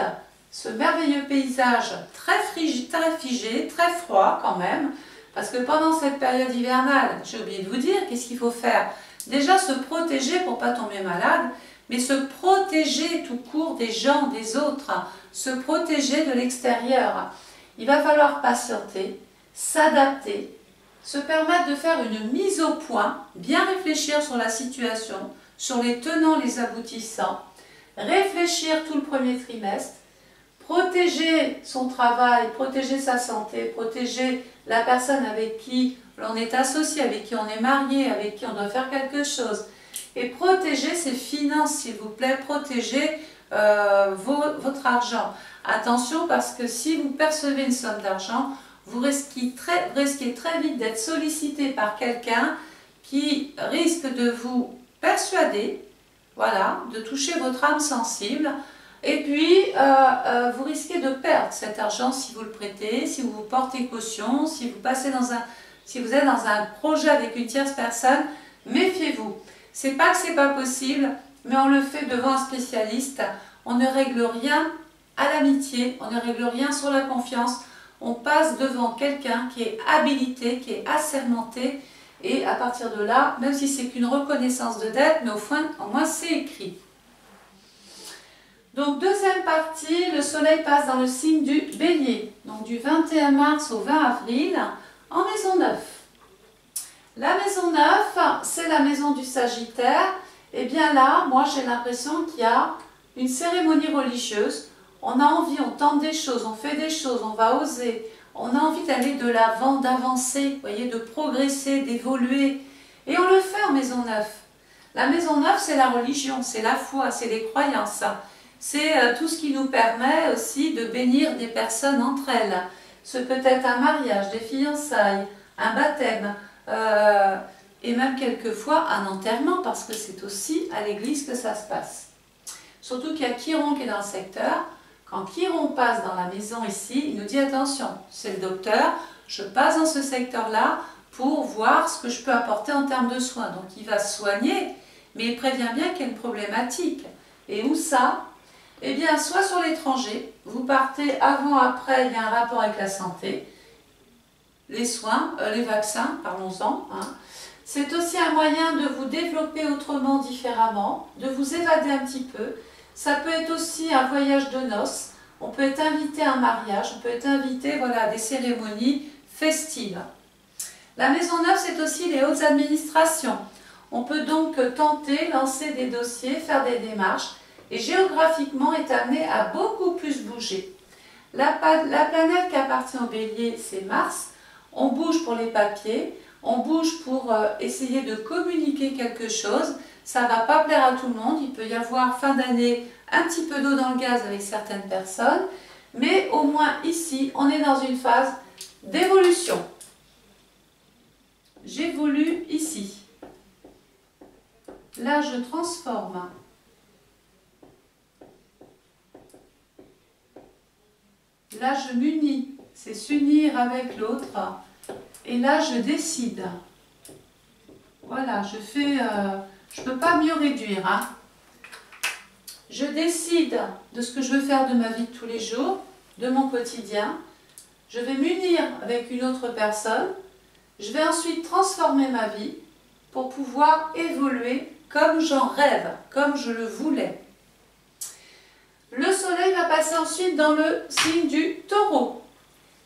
ce merveilleux paysage très figé, très froid quand même, parce que pendant cette période hivernale, j'ai oublié de vous dire, qu'est-ce qu'il faut faire? Déjà se protéger pour ne pas tomber malade, mais se protéger tout court des gens, des autres, se protéger de l'extérieur. Il va falloir patienter, s'adapter, se permettre de faire une mise au point, bien réfléchir sur la situation, sur les tenants, les aboutissants, réfléchir tout le premier trimestre, protéger son travail, protéger sa santé, protéger la personne avec qui l'on est associé, avec qui on est marié, avec qui on doit faire quelque chose. Et protéger ses finances, s'il vous plaît, protéger votre argent. Attention, parce que si vous percevez une somme d'argent, vous risquez très vite d'être sollicité par quelqu'un qui risque de vous persuader, voilà, de toucher votre âme sensible. Et puis, vous risquez de perdre cet argent si vous le prêtez, si vous portez caution, si vous êtes dans un projet avec une tierce personne. Méfiez-vous. C'est pas que c'est pas possible, mais on le fait devant un spécialiste. On ne règle rien à l'amitié, on ne règle rien sur la confiance. On passe devant quelqu'un qui est habilité, qui est assermenté. Et à partir de là, même si c'est qu'une reconnaissance de dette, mais au moins c'est écrit. Donc deuxième partie, le soleil passe dans le signe du Bélier, donc du 21 mars au 20 avril, en maison 9. La maison 9, c'est la maison du Sagittaire. Et bien là, moi j'ai l'impression qu'il y a une cérémonie religieuse. On a envie, on tente des choses, on fait des choses, on va oser. On a envie d'aller de l'avant, d'avancer, vous voyez, de progresser, d'évoluer. Et on le fait en maison 9. La maison 9, c'est la religion, c'est la foi, c'est les croyances. C'est tout ce qui nous permet aussi de bénir des personnes entre elles. Ce peut être un mariage, des fiançailles, un baptême, et même quelquefois un enterrement, parce que c'est aussi à l'église que ça se passe. Surtout qu'il y a Chiron qui est dans le secteur. Quand Chiron passe dans la maison ici, il nous dit attention, c'est le docteur, je passe dans ce secteur-là pour voir ce que je peux apporter en termes de soins. Donc il va soigner, mais il prévient bien qu'il y a une problématique. Et où ça? Eh bien, soit sur l'étranger, vous partez avant, après, il y a un rapport avec la santé, les soins, les vaccins, parlons-en. Hein. C'est aussi un moyen de vous développer autrement, différemment, de vous évader un petit peu. Ça peut être aussi un voyage de noces, on peut être invité à un mariage, on peut être invité voilà, à des cérémonies festives. La maison 9, c'est aussi les hautes administrations. On peut donc tenter, lancer des dossiers, faire des démarches, et géographiquement est amené à beaucoup plus bouger. La planète qui appartient au Bélier, c'est Mars. On bouge pour les papiers, on bouge pour essayer de communiquer quelque chose. Ça ne va pas plaire à tout le monde, il peut y avoir fin d'année un petit peu d'eau dans le gaz avec certaines personnes, mais au moins ici, on est dans une phase d'évolution. J'évolue ici. Là, je transforme. Là, je m'unis, c'est s'unir avec l'autre. Et là, je décide. Voilà, je ne peux pas mieux réduire. Hein. Je décide de ce que je veux faire de ma vie de tous les jours, de mon quotidien. Je vais m'unir avec une autre personne. Je vais ensuite transformer ma vie pour pouvoir évoluer comme j'en rêve, comme je le voulais. Le soleil va passer ensuite dans le signe du Taureau.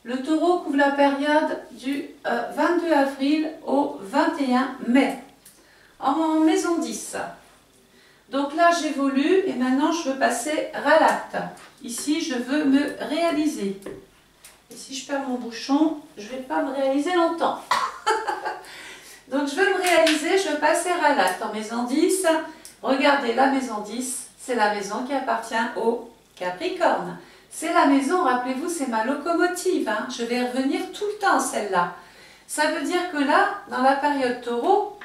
Le Taureau couvre la période du 22 avril au 21 mai, en maison 10. Donc là, j'évolue et maintenant, je veux passer à l'acte. Ici, je veux me réaliser. Et si je perds mon bouchon, je ne vais pas me réaliser longtemps. Donc, je veux me réaliser, je veux passer à l'acte en maison 10. Regardez, la maison 10, c'est la maison qui appartient au Capricorne. C'est la maison, rappelez-vous, c'est ma locomotive. Hein. Je vais revenir tout le temps celle-là. Ça veut dire que là, dans la période Taureau,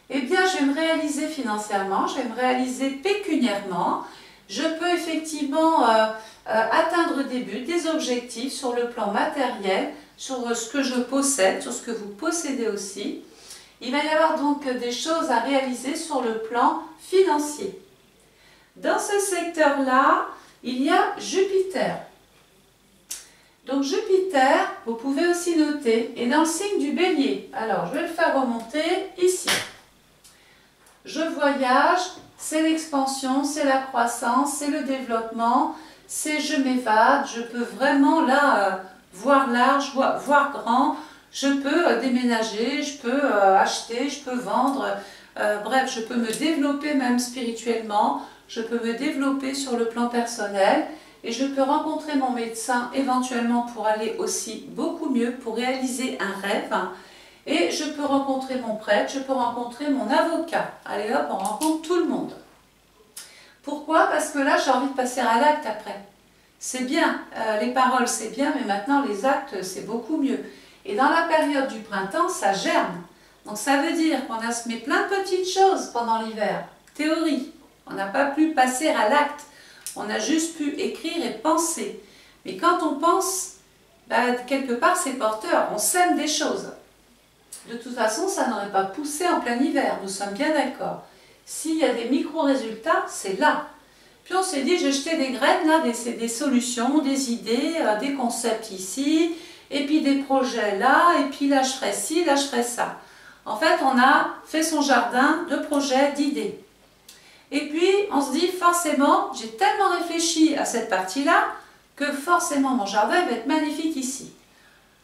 eh bien, je vais me réaliser financièrement, je vais me réaliser pécuniairement. Je peux effectivement atteindre des buts, des objectifs sur le plan matériel, sur ce que je possède, sur ce que vous possédez aussi. Il va y avoir donc des choses à réaliser sur le plan financier. Dans ce secteur-là, il y a Jupiter. Donc Jupiter, vous pouvez aussi noter, est dans le signe du Bélier. Alors, je vais le faire remonter ici. Je voyage, c'est l'expansion, c'est la croissance, c'est le développement, c'est je m'évade, je peux vraiment là voir large, voir grand, je peux déménager, je peux acheter, je peux vendre, bref, je peux me développer même spirituellement, je peux me développer sur le plan personnel et je peux rencontrer mon médecin éventuellement pour aller aussi beaucoup mieux, pour réaliser un rêve. Et je peux rencontrer mon prêtre, je peux rencontrer mon avocat. Allez hop, on rencontre tout le monde. Pourquoi? Parce que là, j'ai envie de passer à l'acte après. C'est bien, les paroles c'est bien, mais maintenant les actes c'est beaucoup mieux. Et dans la période du printemps, ça germe. Donc ça veut dire qu'on a semé plein de petites choses pendant l'hiver. Théorie, on n'a pas pu passer à l'acte. On a juste pu écrire et penser. Mais quand on pense, quelque part c'est porteur, on sème des choses. De toute façon, ça n'aurait pas poussé en plein hiver, nous sommes bien d'accord. S'il y a des micro-résultats, c'est là. Puis on s'est dit, j'ai jeté des graines, là, des solutions, des idées, des concepts ici, et puis des projets là, et puis là je ferai ci, là je ferai ça. En fait, on a fait son jardin de projets, d'idées. Et puis, on se dit, forcément, j'ai tellement réfléchi à cette partie-là, que forcément mon jardin va être magnifique ici.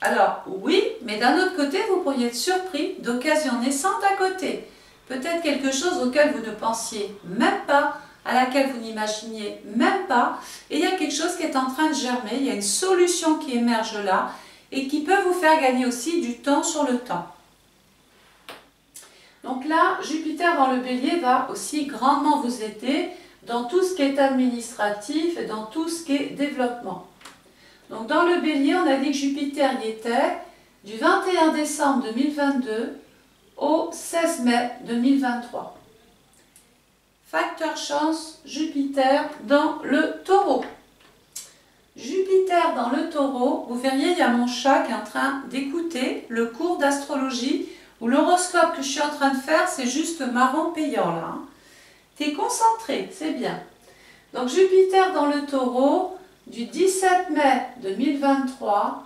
Alors, oui, mais d'un autre côté, vous pourriez être surpris d'occasions naissantes à côté. Peut-être quelque chose auquel vous ne pensiez même pas, à laquelle vous n'imaginiez même pas. Et il y a quelque chose qui est en train de germer, il y a une solution qui émerge là et qui peut vous faire gagner aussi du temps sur le temps. Donc là, Jupiter dans le Bélier va aussi grandement vous aider dans tout ce qui est administratif et dans tout ce qui est développement. Donc dans le Bélier, on a dit que Jupiter y était du 21 décembre 2022 au 16 mai 2023. Facteur chance, Jupiter dans le Taureau. Jupiter dans le Taureau, vous verriez, il y a mon chat qui est en train d'écouter le cours d'astrologie ou l'horoscope que je suis en train de faire, c'est juste marrant payant là. Hein. Tu es concentré, c'est bien. Donc Jupiter dans le Taureau, du 17 mai 2023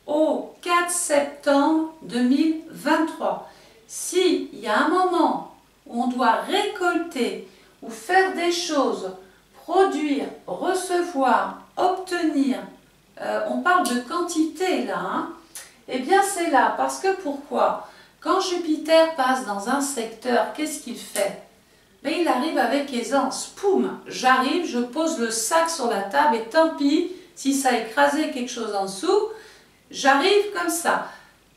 au 4 septembre 2023. S'il y a un moment où on doit récolter ou faire des choses, produire, recevoir, obtenir, on parle de quantité là, hein, eh bien c'est là, parce que pourquoi? Quand Jupiter passe dans un secteur, qu'est-ce qu'il fait? Mais il arrive avec aisance. Poum, j'arrive, je pose le sac sur la table et tant pis si ça a écrasé quelque chose en dessous, j'arrive comme ça.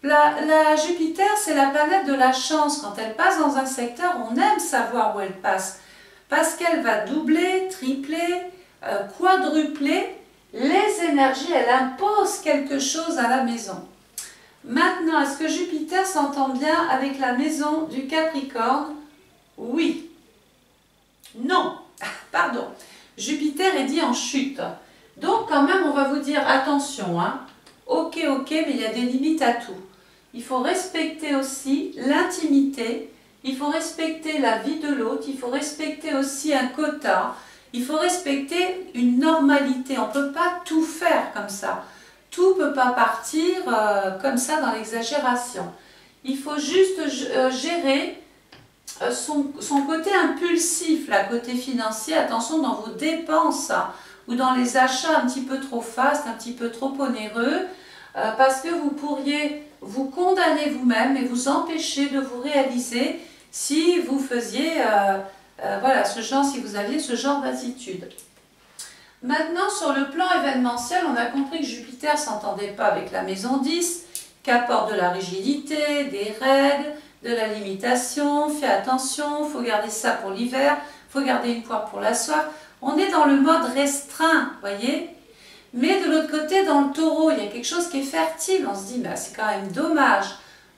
La Jupiter, c'est la planète de la chance. Quand elle passe dans un secteur, on aime savoir où elle passe. Parce qu'elle va doubler, tripler, quadrupler les énergies. Elle impose quelque chose à la maison. Maintenant, est-ce que Jupiter s'entend bien avec la maison du Capricorne? Oui. Non, pardon, Jupiter est dit en chute. Donc quand même on va vous dire attention, hein. Ok, mais il y a des limites à tout. Il faut respecter aussi l'intimité, il faut respecter la vie de l'autre, il faut respecter aussi un quota, il faut respecter une normalité. On ne peut pas tout faire comme ça. Tout ne peut pas partir comme ça dans l'exagération. Il faut juste gérer son côté impulsif, la côté financier, attention dans vos dépenses ou dans les achats un petit peu trop fastes, un petit peu trop onéreux, parce que vous pourriez vous condamner vous-même et vous empêcher de vous réaliser si vous faisiez, voilà, si vous aviez ce genre d'attitude. Maintenant, sur le plan événementiel, on a compris que Jupiter ne s'entendait pas avec la maison 10, qu'apporte de la rigidité, des règles, de la limitation, fais attention, il faut garder ça pour l'hiver, il faut garder une poire pour la soif. On est dans le mode restreint, voyez. Mais de l'autre côté, dans le Taureau, il y a quelque chose qui est fertile. On se dit, bah, c'est quand même dommage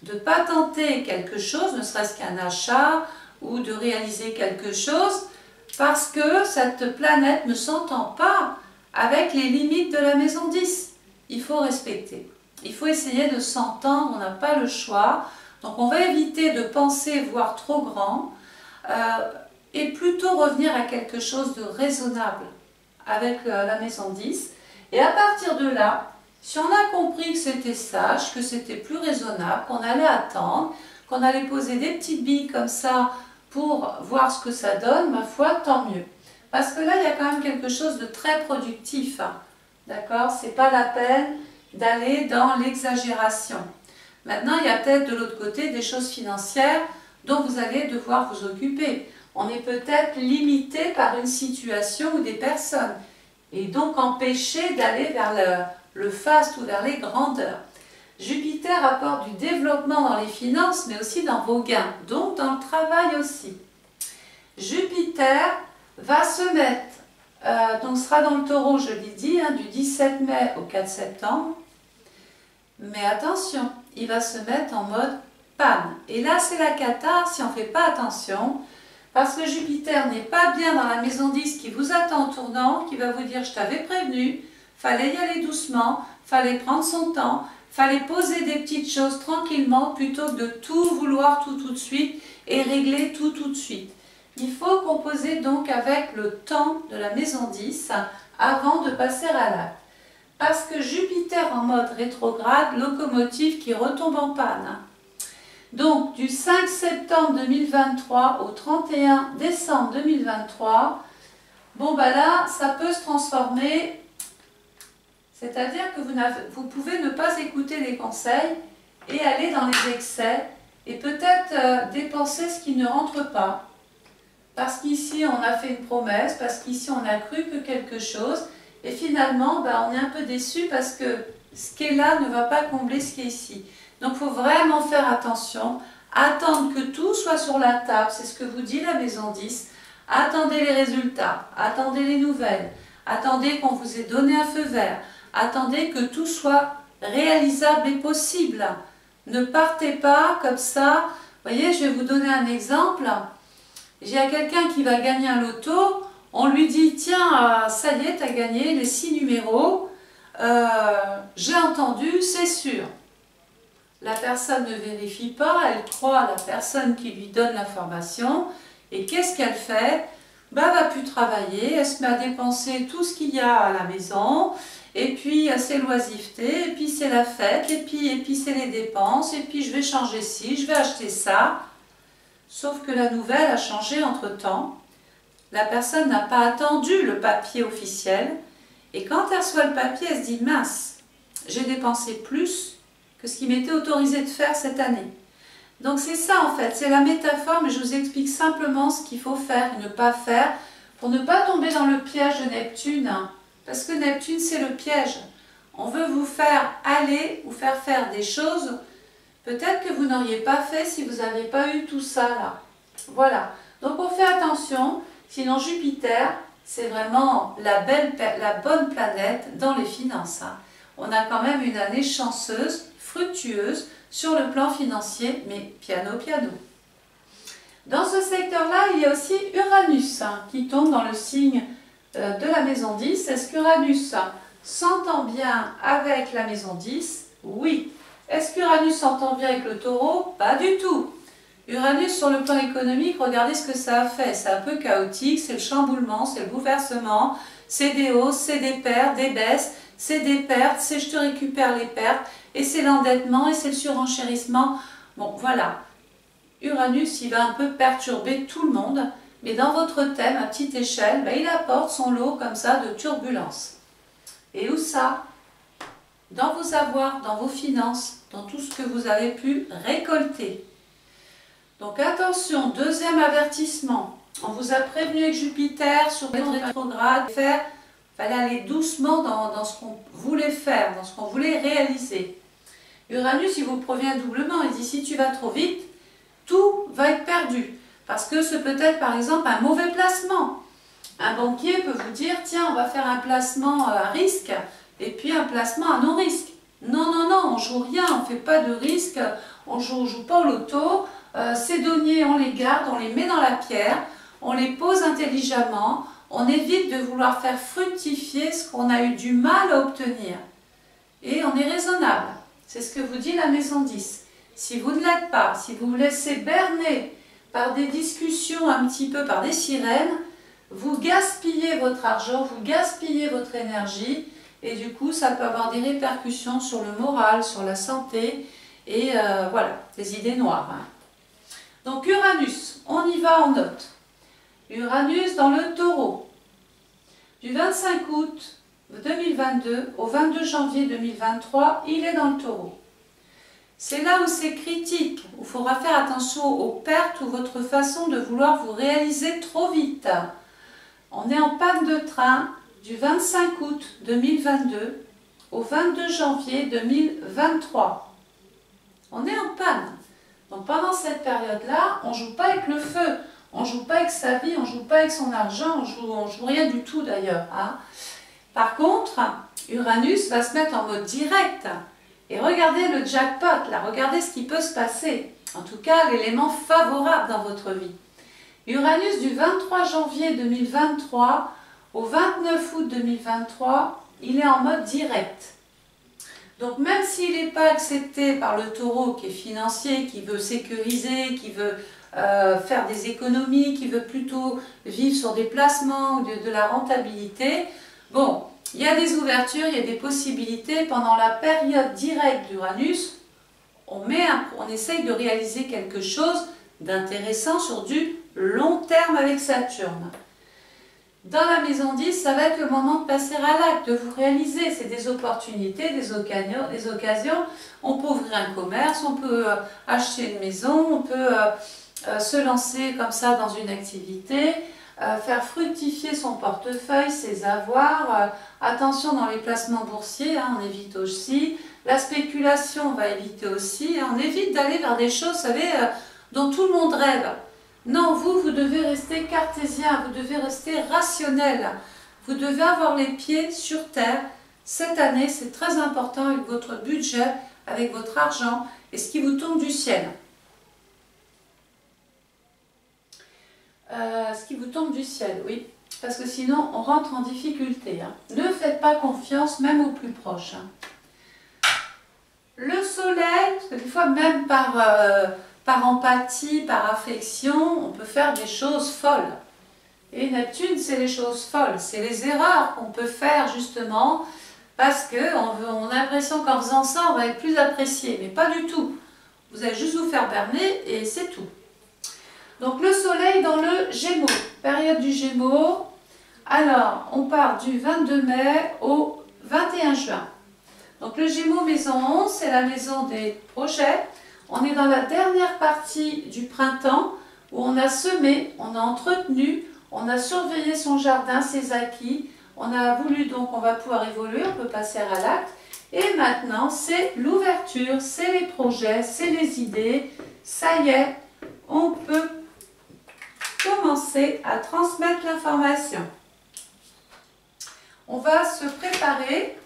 de ne pas tenter quelque chose, ne serait-ce qu'un achat ou de réaliser quelque chose, parce que cette planète ne s'entend pas avec les limites de la maison 10. Il faut respecter. Il faut essayer de s'entendre, on n'a pas le choix. Donc on va éviter de penser, voire trop grand, et plutôt revenir à quelque chose de raisonnable avec la maison 10. Et à partir de là, Si on a compris que c'était sage, que c'était plus raisonnable, qu'on allait attendre, qu'on allait poser des petites billes comme ça pour voir ce que ça donne, ma foi, tant mieux. Parce que là, il y a quand même quelque chose de très productif. Hein. D'accord? C'est pas la peine d'aller dans l'exagération. Maintenant, il y a peut-être de l'autre côté des choses financières dont vous allez devoir vous occuper. On est peut-être limité par une situation ou des personnes. Et donc empêché d'aller vers le faste ou vers les grandeurs. Jupiter apporte du développement dans les finances, mais aussi dans vos gains, donc dans le travail aussi. Jupiter va se mettre, donc sera dans le Taureau, je l'ai dit, hein, du 17 mai au 4 septembre. Mais attention, il va se mettre en mode panne. Et là, c'est la cata si on ne fait pas attention. Parce que Jupiter n'est pas bien dans la maison 10 qui vous attend en tournant, qui va vous dire « je t'avais prévenu, fallait y aller doucement, fallait prendre son temps, fallait poser des petites choses tranquillement plutôt que de tout vouloir tout de suite et régler tout de suite ». Il faut composer donc avec le temps de la maison 10 avant de passer à l'acte. Parce que Jupiter en mode rétrograde, locomotive qui retombe en panne. Donc, du 5 septembre 2023 au 31 décembre 2023, bon ben là, ça peut se transformer, c'est-à-dire que vous pouvez ne pas écouter les conseils et aller dans les excès et peut-être dépenser ce qui ne rentre pas. Parce qu'ici, on a fait une promesse, parce qu'ici, on a cru que quelque chose, et finalement, ben, on est un peu déçu parce que ce qui est là ne va pas combler ce qui est ici. Donc, il faut vraiment faire attention, attendre que tout soit sur la table, c'est ce que vous dit la maison 10. Attendez les résultats, attendez les nouvelles, attendez qu'on vous ait donné un feu vert, attendez que tout soit réalisable et possible. Ne partez pas comme ça. Vous voyez, je vais vous donner un exemple. J'ai quelqu'un qui va gagner un loto, on lui dit « Tiens, ça y est, tu as gagné les 6 numéros, j'ai entendu, c'est sûr ». La personne ne vérifie pas, elle croit à la personne qui lui donne l'information. Et qu'est-ce qu'elle fait? Ben, elle ne va plus travailler, elle se met à dépenser tout ce qu'il y a à la maison. Et puis c'est l'oisiveté, et puis c'est la fête, et puis c'est les dépenses, et puis je vais changer ci, je vais acheter ça. Sauf que la nouvelle a changé entre-temps. La personne n'a pas attendu le papier officiel. Et quand elle reçoit le papier, elle se dit « Mince, j'ai dépensé plus que ce qui m'était autorisé de faire cette année. » Donc c'est ça en fait, c'est la métaphore, mais je vous explique simplement ce qu'il faut faire et ne pas faire pour ne pas tomber dans le piège de Neptune. Parce que Neptune, c'est le piège. On veut vous faire aller, vous faire faire des choses, peut-être que vous n'auriez pas fait si vous n'aviez pas eu tout ça là. Voilà. Donc on fait attention, sinon Jupiter, c'est vraiment la bonne planète dans les finances. On a quand même une année chanceuse, fructueuse, sur le plan financier, mais piano, piano. Dans ce secteur-là, il y a aussi Uranus qui tombe dans le signe de la maison 10. Est-ce qu'Uranus s'entend bien avec la maison 10? Oui. Est-ce qu'Uranus s'entend bien avec le Taureau? Pas du tout. Uranus, sur le plan économique, regardez ce que ça a fait. C'est un peu chaotique, c'est le chamboulement, c'est le bouleversement, c'est des hausses, c'est des pertes, des baisses, c'est des pertes, c'est je te récupère les pertes, et c'est l'endettement, et c'est le surenchérissement. Bon, voilà. Uranus, il va un peu perturber tout le monde, mais dans votre thème, à petite échelle, ben, il apporte son lot comme ça de turbulences. Et où ça? Dans vos avoirs, dans vos finances, dans tout ce que vous avez pu récolter. Donc attention, deuxième avertissement. On vous a prévenu avec Jupiter sur le rétrograde. Il fallait aller doucement dans ce qu'on voulait faire, dans ce qu'on voulait réaliser. Uranus, il vous prévient doublement. Il dit si tu vas trop vite, tout va être perdu. Parce que ce peut être par exemple un mauvais placement. Un banquier peut vous dire tiens, on va faire un placement à risque et puis un placement à non-risque. Non, non, non, on ne joue rien, on ne fait pas de risque, on joue pas au loto. Ces deniers, on les garde, on les met dans la pierre, on les pose intelligemment, on évite de vouloir faire fructifier ce qu'on a eu du mal à obtenir. Et on est raisonnable. C'est ce que vous dit la maison 10. Si vous ne l'êtes pas, si vous vous laissez berner par des discussions un petit peu, par des sirènes, vous gaspillez votre argent, vous gaspillez votre énergie et du coup ça peut avoir des répercussions sur le moral, sur la santé et voilà, des idées noires. Hein. Donc Uranus, on y va en note. Uranus dans le Taureau, du 25 août 2022 au 22 janvier 2023, il est dans le Taureau. C'est là où c'est critique, où il faudra faire attention aux pertes ou votre façon de vouloir vous réaliser trop vite. On est en panne de train du 25 août 2022 au 22 janvier 2023. On est en panne. Donc pendant cette période-là, on ne joue pas avec le feu, on ne joue pas avec sa vie, on ne joue pas avec son argent, on joue rien du tout d'ailleurs. Hein. Par contre, Uranus va se mettre en mode direct. Et regardez le jackpot, là, regardez ce qui peut se passer. En tout cas, l'élément favorable dans votre vie. Uranus du 23 janvier 2023 au 29 août 2023, il est en mode direct. Donc même s'il n'est pas accepté par le Taureau qui est financier, qui veut sécuriser, qui veut faire des économies, qui veut plutôt vivre sur des placements ou de la rentabilité, bon, il y a des ouvertures, il y a des possibilités. Pendant la période directe d'Uranus, on essaye de réaliser quelque chose d'intéressant sur du long terme avec Saturne. Dans la maison 10, ça va être le moment de passer à l'acte, de vous réaliser. C'est des opportunités, des occasions. On peut ouvrir un commerce, on peut acheter une maison, on peut se lancer comme ça dans une activité, faire fructifier son portefeuille, ses avoirs. Attention dans les placements boursiers, hein, on évite aussi. La spéculation, on va éviter aussi. Hein, on évite d'aller vers des choses, vous savez, dont tout le monde rêve. Non, vous devez rester cartésien, vous devez rester rationnel. Vous devez avoir les pieds sur terre. Cette année, c'est très important avec votre budget, avec votre argent et ce qui vous tombe du ciel. Ce qui vous tombe du ciel, oui. Parce que sinon, on rentre en difficulté. Hein. Ne faites pas confiance, même aux plus proches. Hein. Le soleil, parce que des fois, même par empathie, par affection, on peut faire des choses folles. Et Neptune, c'est les choses folles. C'est les erreurs qu'on peut faire, justement, parce qu'on a l'impression qu'en faisant ça, on va être plus apprécié. Mais pas du tout. Vous allez juste vous faire berner et c'est tout. Donc le soleil dans le Gémeaux, période du Gémeaux. Alors, on part du 22 mai au 21 juin. Donc le Gémeaux maison 11, c'est la maison des projets. On est dans la dernière partie du printemps où on a semé, on a entretenu, on a surveillé son jardin, ses acquis. On a voulu donc, on va pouvoir évoluer, on peut passer à l'acte. Et maintenant, c'est l'ouverture, c'est les projets, c'est les idées. Ça y est, on peut commencer à transmettre l'information. On va se préparer,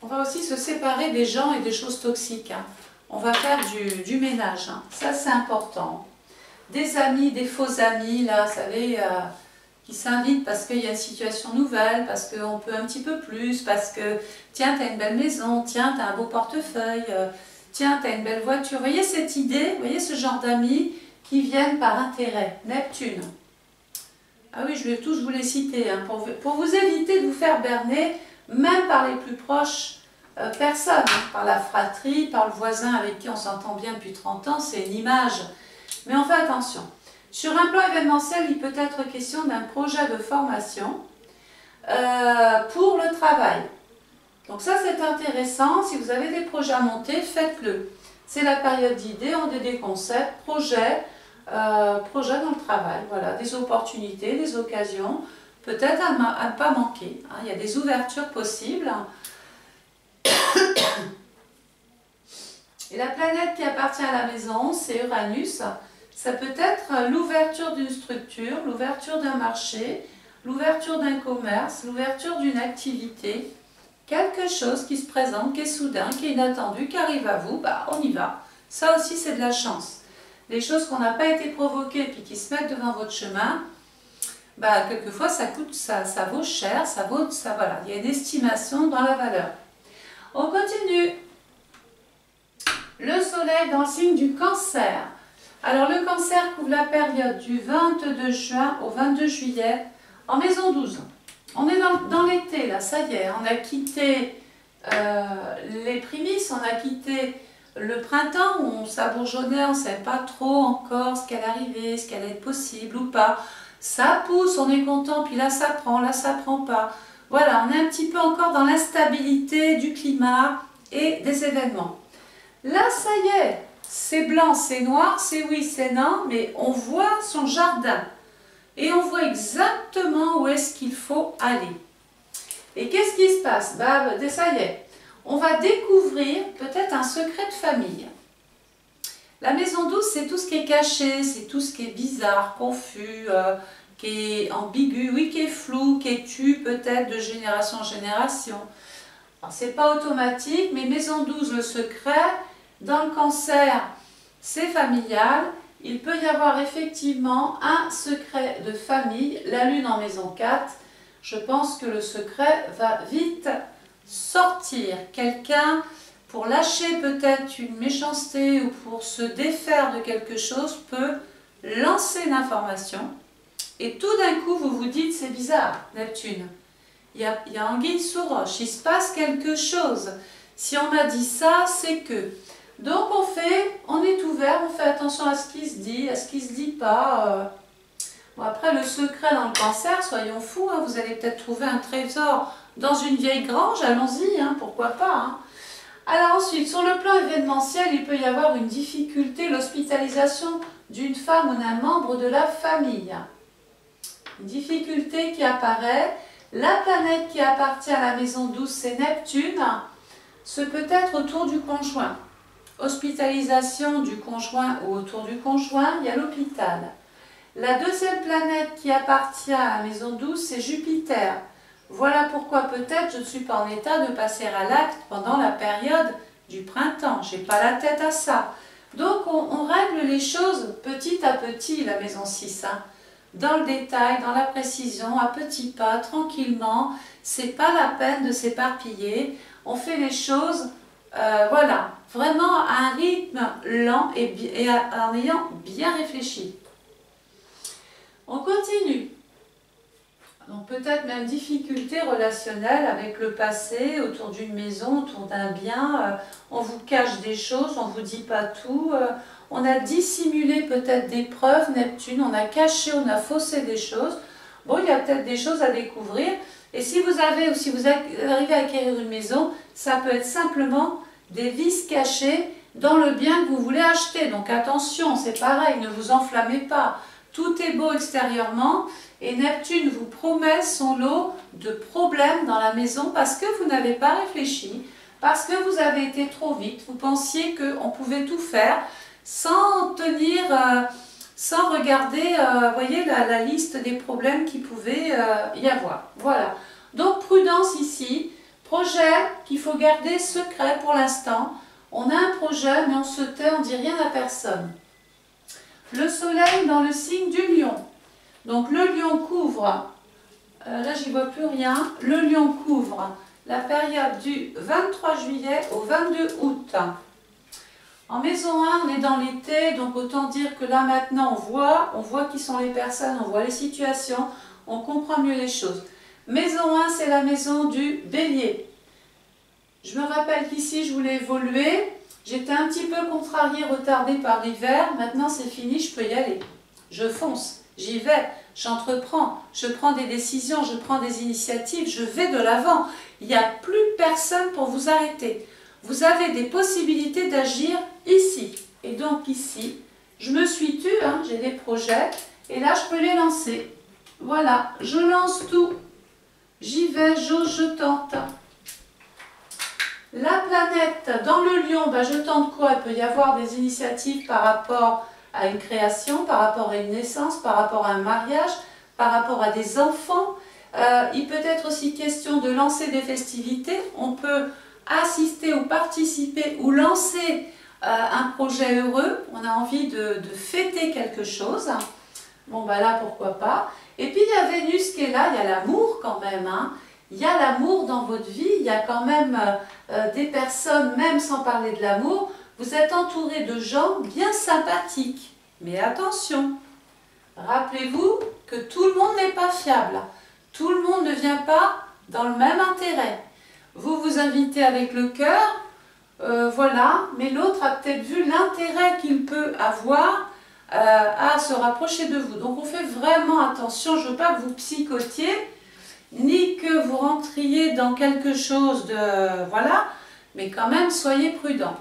on va aussi se séparer des gens et des choses toxiques. Hein. On va faire du ménage, hein. Ça c'est important. Des amis, des faux amis, là, vous savez, qui s'invitent parce qu'il y a une situation nouvelle, parce qu'on peut un petit peu plus, parce que tiens, tu as une belle maison, tiens, tu as un beau portefeuille, tiens, tu as une belle voiture. Vous voyez cette idée, vous voyez ce genre d'amis qui viennent par intérêt. Neptune. Ah oui, je vais tous vous les citer, hein, pour vous éviter de vous faire berner, même par les plus proches personnes, hein, par la fratrie, par le voisin avec qui on s'entend bien depuis 30 ans, c'est une image. Mais on fait attention. Sur un plan événementiel, il peut être question d'un projet de formation pour le travail. Donc ça, c'est intéressant. Si vous avez des projets à monter, faites-le. C'est la période d'idées, on a des concepts, projets dans le travail. Voilà, des opportunités, des occasions, peut-être à ne pas manquer. Hein. Il y a des ouvertures possibles. Et la planète qui appartient à la maison, c'est Uranus. Ça peut être l'ouverture d'une structure, l'ouverture d'un marché, l'ouverture d'un commerce, l'ouverture d'une activité. Quelque chose qui se présente, qui est soudain, qui est inattendu, qui arrive à vous, bah on y va. Ça aussi, c'est de la chance. Des choses qu'on n'a pas été provoquées puis qui se mettent devant votre chemin, bah quelquefois ça coûte, ça vaut cher, voilà, il y a une estimation dans la valeur. On continue. Le soleil dans le signe du Cancer. Alors le Cancer couvre la période du 22 juin au 22 juillet en maison 12. On est dans l'été, là, ça y est, on a quitté les prémices, on a quitté le printemps où on s'abourgeonnait, on ne savait pas trop encore ce qu'elle arrivait, ce qu'elle allait être possible ou pas. Ça pousse, on est content, puis là ça prend pas. Voilà, on est un petit peu encore dans l'instabilité du climat et des événements. Là, ça y est, c'est blanc, c'est noir, c'est oui, c'est non, mais on voit son jardin. Et on voit exactement où est-ce qu'il faut aller. Et qu'est-ce qui se passe? Ça y est, on va découvrir peut-être un secret de famille. La maison douce, c'est tout ce qui est caché, c'est tout ce qui est bizarre, confus, qui est ambigu, oui, qui est flou, qui est tu peut-être de génération en génération. C'est pas automatique, mais maison 12, le secret, dans le cancer, c'est familial. Il peut y avoir effectivement un secret de famille, la lune en maison 4. Je pense que le secret va vite sortir. Quelqu'un, pour lâcher peut-être une méchanceté ou pour se défaire de quelque chose, peut lancer une information. Et tout d'un coup, vous vous dites, c'est bizarre, Neptune. Il y a anguille sous roche, il se passe quelque chose. Si on m'a dit ça, c'est que... Donc on est ouvert, on fait attention à ce qui se dit, à ce qui ne se dit pas. Bon, après, le secret dans le cancer, soyons fous, hein, vous allez peut-être trouver un trésor dans une vieille grange, allons-y, hein, pourquoi pas. Hein. Alors ensuite, sur le plan événementiel, il peut y avoir une difficulté, l'hospitalisation d'une femme ou d'un membre de la famille. Une difficulté qui apparaît. La planète qui appartient à la maison 12, c'est Neptune. Ce peut être autour du conjoint. Hospitalisation du conjoint ou autour du conjoint, il y a l'hôpital. La deuxième planète qui appartient à la maison 12, c'est Jupiter. Voilà pourquoi peut-être je ne suis pas en état de passer à l'acte pendant la période du printemps. Je n'ai pas la tête à ça. Donc on règle les choses petit à petit, la maison 6. Hein. Dans le détail, dans la précision, à petits pas, tranquillement. C'est pas la peine de s'éparpiller. On fait les choses, voilà, vraiment à un rythme lent et en ayant bien réfléchi. On continue. Donc peut-être même difficulté relationnelle avec le passé, autour d'une maison, autour d'un bien. On vous cache des choses, on ne vous dit pas tout. On a dissimulé peut-être des preuves, Neptune, on a caché, on a faussé des choses. Bon, il y a peut-être des choses à découvrir. Et si vous avez ou si vous arrivez à acquérir une maison, ça peut être simplement des vices cachés dans le bien que vous voulez acheter. Donc attention, c'est pareil, ne vous enflammez pas. Tout est beau extérieurement et Neptune vous promet son lot de problèmes dans la maison parce que vous n'avez pas réfléchi, parce que vous avez été trop vite, vous pensiez qu'on pouvait tout faire sans tenir, sans regarder, voyez, la liste des problèmes qu'il pouvait y avoir. Voilà. Donc prudence ici, projet qu'il faut garder secret pour l'instant. On a un projet mais on se tait, on ne dit rien à personne. Le soleil dans le signe du lion. Donc le lion couvre, là j'y vois plus rien, le lion couvre la période du 23 juillet au 22 août. En maison 1, on est dans l'été, donc autant dire que là maintenant on voit qui sont les personnes, on voit les situations, on comprend mieux les choses. Maison 1, c'est la maison du bélier. Je me rappelle qu'ici je voulais évoluer, j'étais un petit peu contrariée, retardée par l'hiver, maintenant c'est fini, je peux y aller. Je fonce, j'y vais, j'entreprends, je prends des décisions, je prends des initiatives, je vais de l'avant. Il n'y a plus personne pour vous arrêter. Vous avez des possibilités d'agir ici. Et donc ici, je me suis tue, hein, j'ai des projets, et là je peux les lancer. Voilà, je lance tout. J'y vais, j'ose, je tente. La planète dans le lion, ben, je tente quoi? Il peut y avoir des initiatives par rapport à une création, par rapport à une naissance, par rapport à un mariage, par rapport à des enfants. Il peut être aussi question de lancer des festivités. On peut assister ou participer ou lancer un projet heureux. On a envie de fêter quelque chose. Bon, ben là, pourquoi pas. Et puis, il y a Vénus qui est là. Il y a l'amour quand même. Hein. Il y a l'amour dans votre vie. Il y a quand même des personnes, même sans parler de l'amour, vous êtes entouré de gens bien sympathiques. Mais attention, rappelez-vous que tout le monde n'est pas fiable. Tout le monde ne vient pas dans le même intérêt. Vous vous invitez avec le cœur, voilà, mais l'autre a peut-être vu l'intérêt qu'il peut avoir à se rapprocher de vous. Donc on fait vraiment attention, je ne veux pas que vous psychotiez, ni que vous rentriez dans quelque chose de... Voilà, mais quand même, soyez prudents.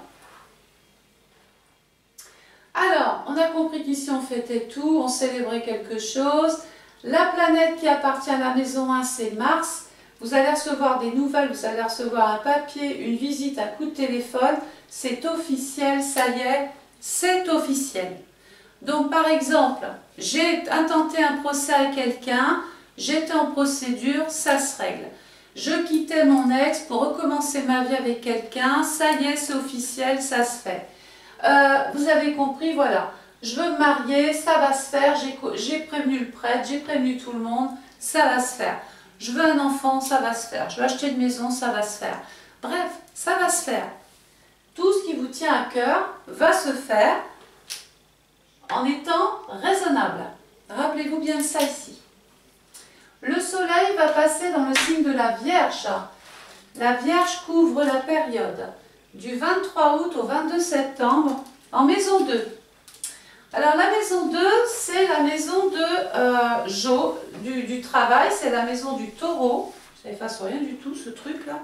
Alors, on a compris qu'ici on fêtait tout, on célébrait quelque chose. La planète qui appartient à la maison 1, c'est Mars. Vous allez recevoir des nouvelles, vous allez recevoir un papier, une visite, un coup de téléphone. C'est officiel, ça y est, c'est officiel. Donc par exemple, j'ai intenté un procès à quelqu'un, j'étais en procédure, ça se règle. Je quittais mon ex pour recommencer ma vie avec quelqu'un, ça y est, c'est officiel, ça se fait. Vous avez compris, voilà. Je veux me marier, ça va se faire, j'ai prévenu le prêtre, j'ai prévenu tout le monde, ça va se faire. Je veux un enfant, ça va se faire. Je veux acheter une maison, ça va se faire. Bref, ça va se faire. Tout ce qui vous tient à cœur va se faire en étant raisonnable. Rappelez-vous bien de ça ici. Le soleil va passer dans le signe de la Vierge. La Vierge couvre la période du 23 août au 22 septembre en maison 2. Alors la maison 2, c'est la maison du travail, c'est la maison du taureau. Ça efface rien du tout ce truc là.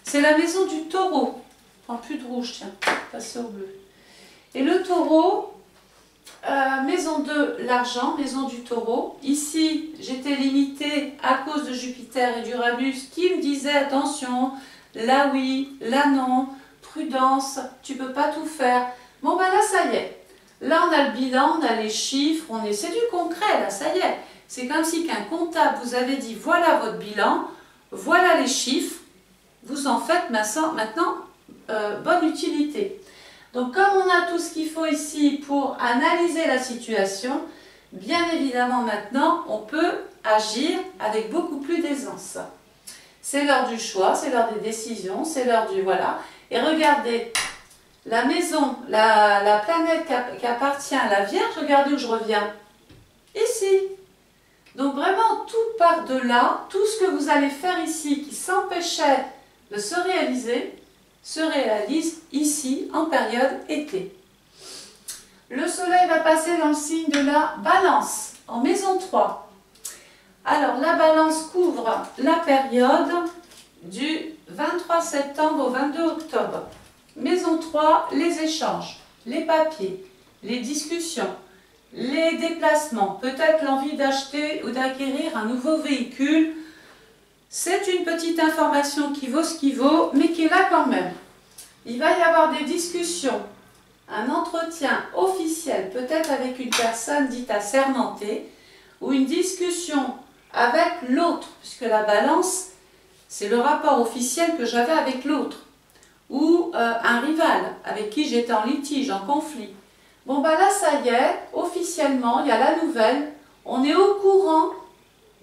C'est la maison du taureau. En plus de rouge, tiens, passer au bleu. Et le taureau, maison 2, l'argent, maison du taureau. Ici, j'étais limitée à cause de Jupiter et d'Uranus qui me disaient attention, là oui, là non, prudence, tu peux pas tout faire. Bon ben là, ça y est. Là, on a le bilan, on a les chiffres, c'est du concret, là, ça y est. C'est comme si qu'un comptable vous avait dit, voilà votre bilan, voilà les chiffres, vous en faites maintenant bonne utilité. Donc, comme on a tout ce qu'il faut ici pour analyser la situation, bien évidemment, maintenant, on peut agir avec beaucoup plus d'aisance. C'est l'heure du choix, c'est l'heure des décisions, c'est l'heure du... Voilà. Et regardez... La maison, la planète qui appartient à la Vierge, regardez où je reviens. Ici. Donc vraiment, tout part de là, tout ce que vous allez faire ici qui s'empêchait de se réaliser, se réalise ici en période été. Le soleil va passer dans le signe de la Balance, en maison 3. Alors la Balance couvre la période du 23 septembre au 22 octobre. Maison 3, les échanges, les papiers, les discussions, les déplacements, peut-être l'envie d'acheter ou d'acquérir un nouveau véhicule. C'est une petite information qui vaut ce qui vaut, mais qui est là quand même. Il va y avoir des discussions, un entretien officiel, peut-être avec une personne dite assermentée, ou une discussion avec l'autre, puisque la balance, c'est le rapport officiel que j'avais avec l'autre. Ou un rival avec qui j'étais en litige, en conflit. Bon ben là ça y est, officiellement, il y a la nouvelle, on est au courant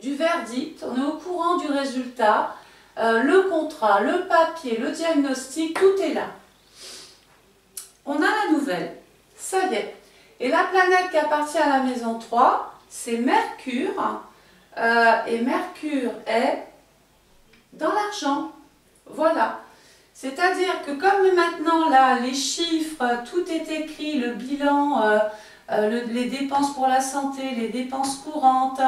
du verdict, on est au courant du résultat, le contrat, le papier, le diagnostic, tout est là. On a la nouvelle, ça y est. Et la planète qui appartient à la maison 3, c'est Mercure, et Mercure est dans l'argent, voilà. C'est-à-dire que comme maintenant, là, les chiffres, tout est écrit, le bilan, les dépenses pour la santé, les dépenses courantes,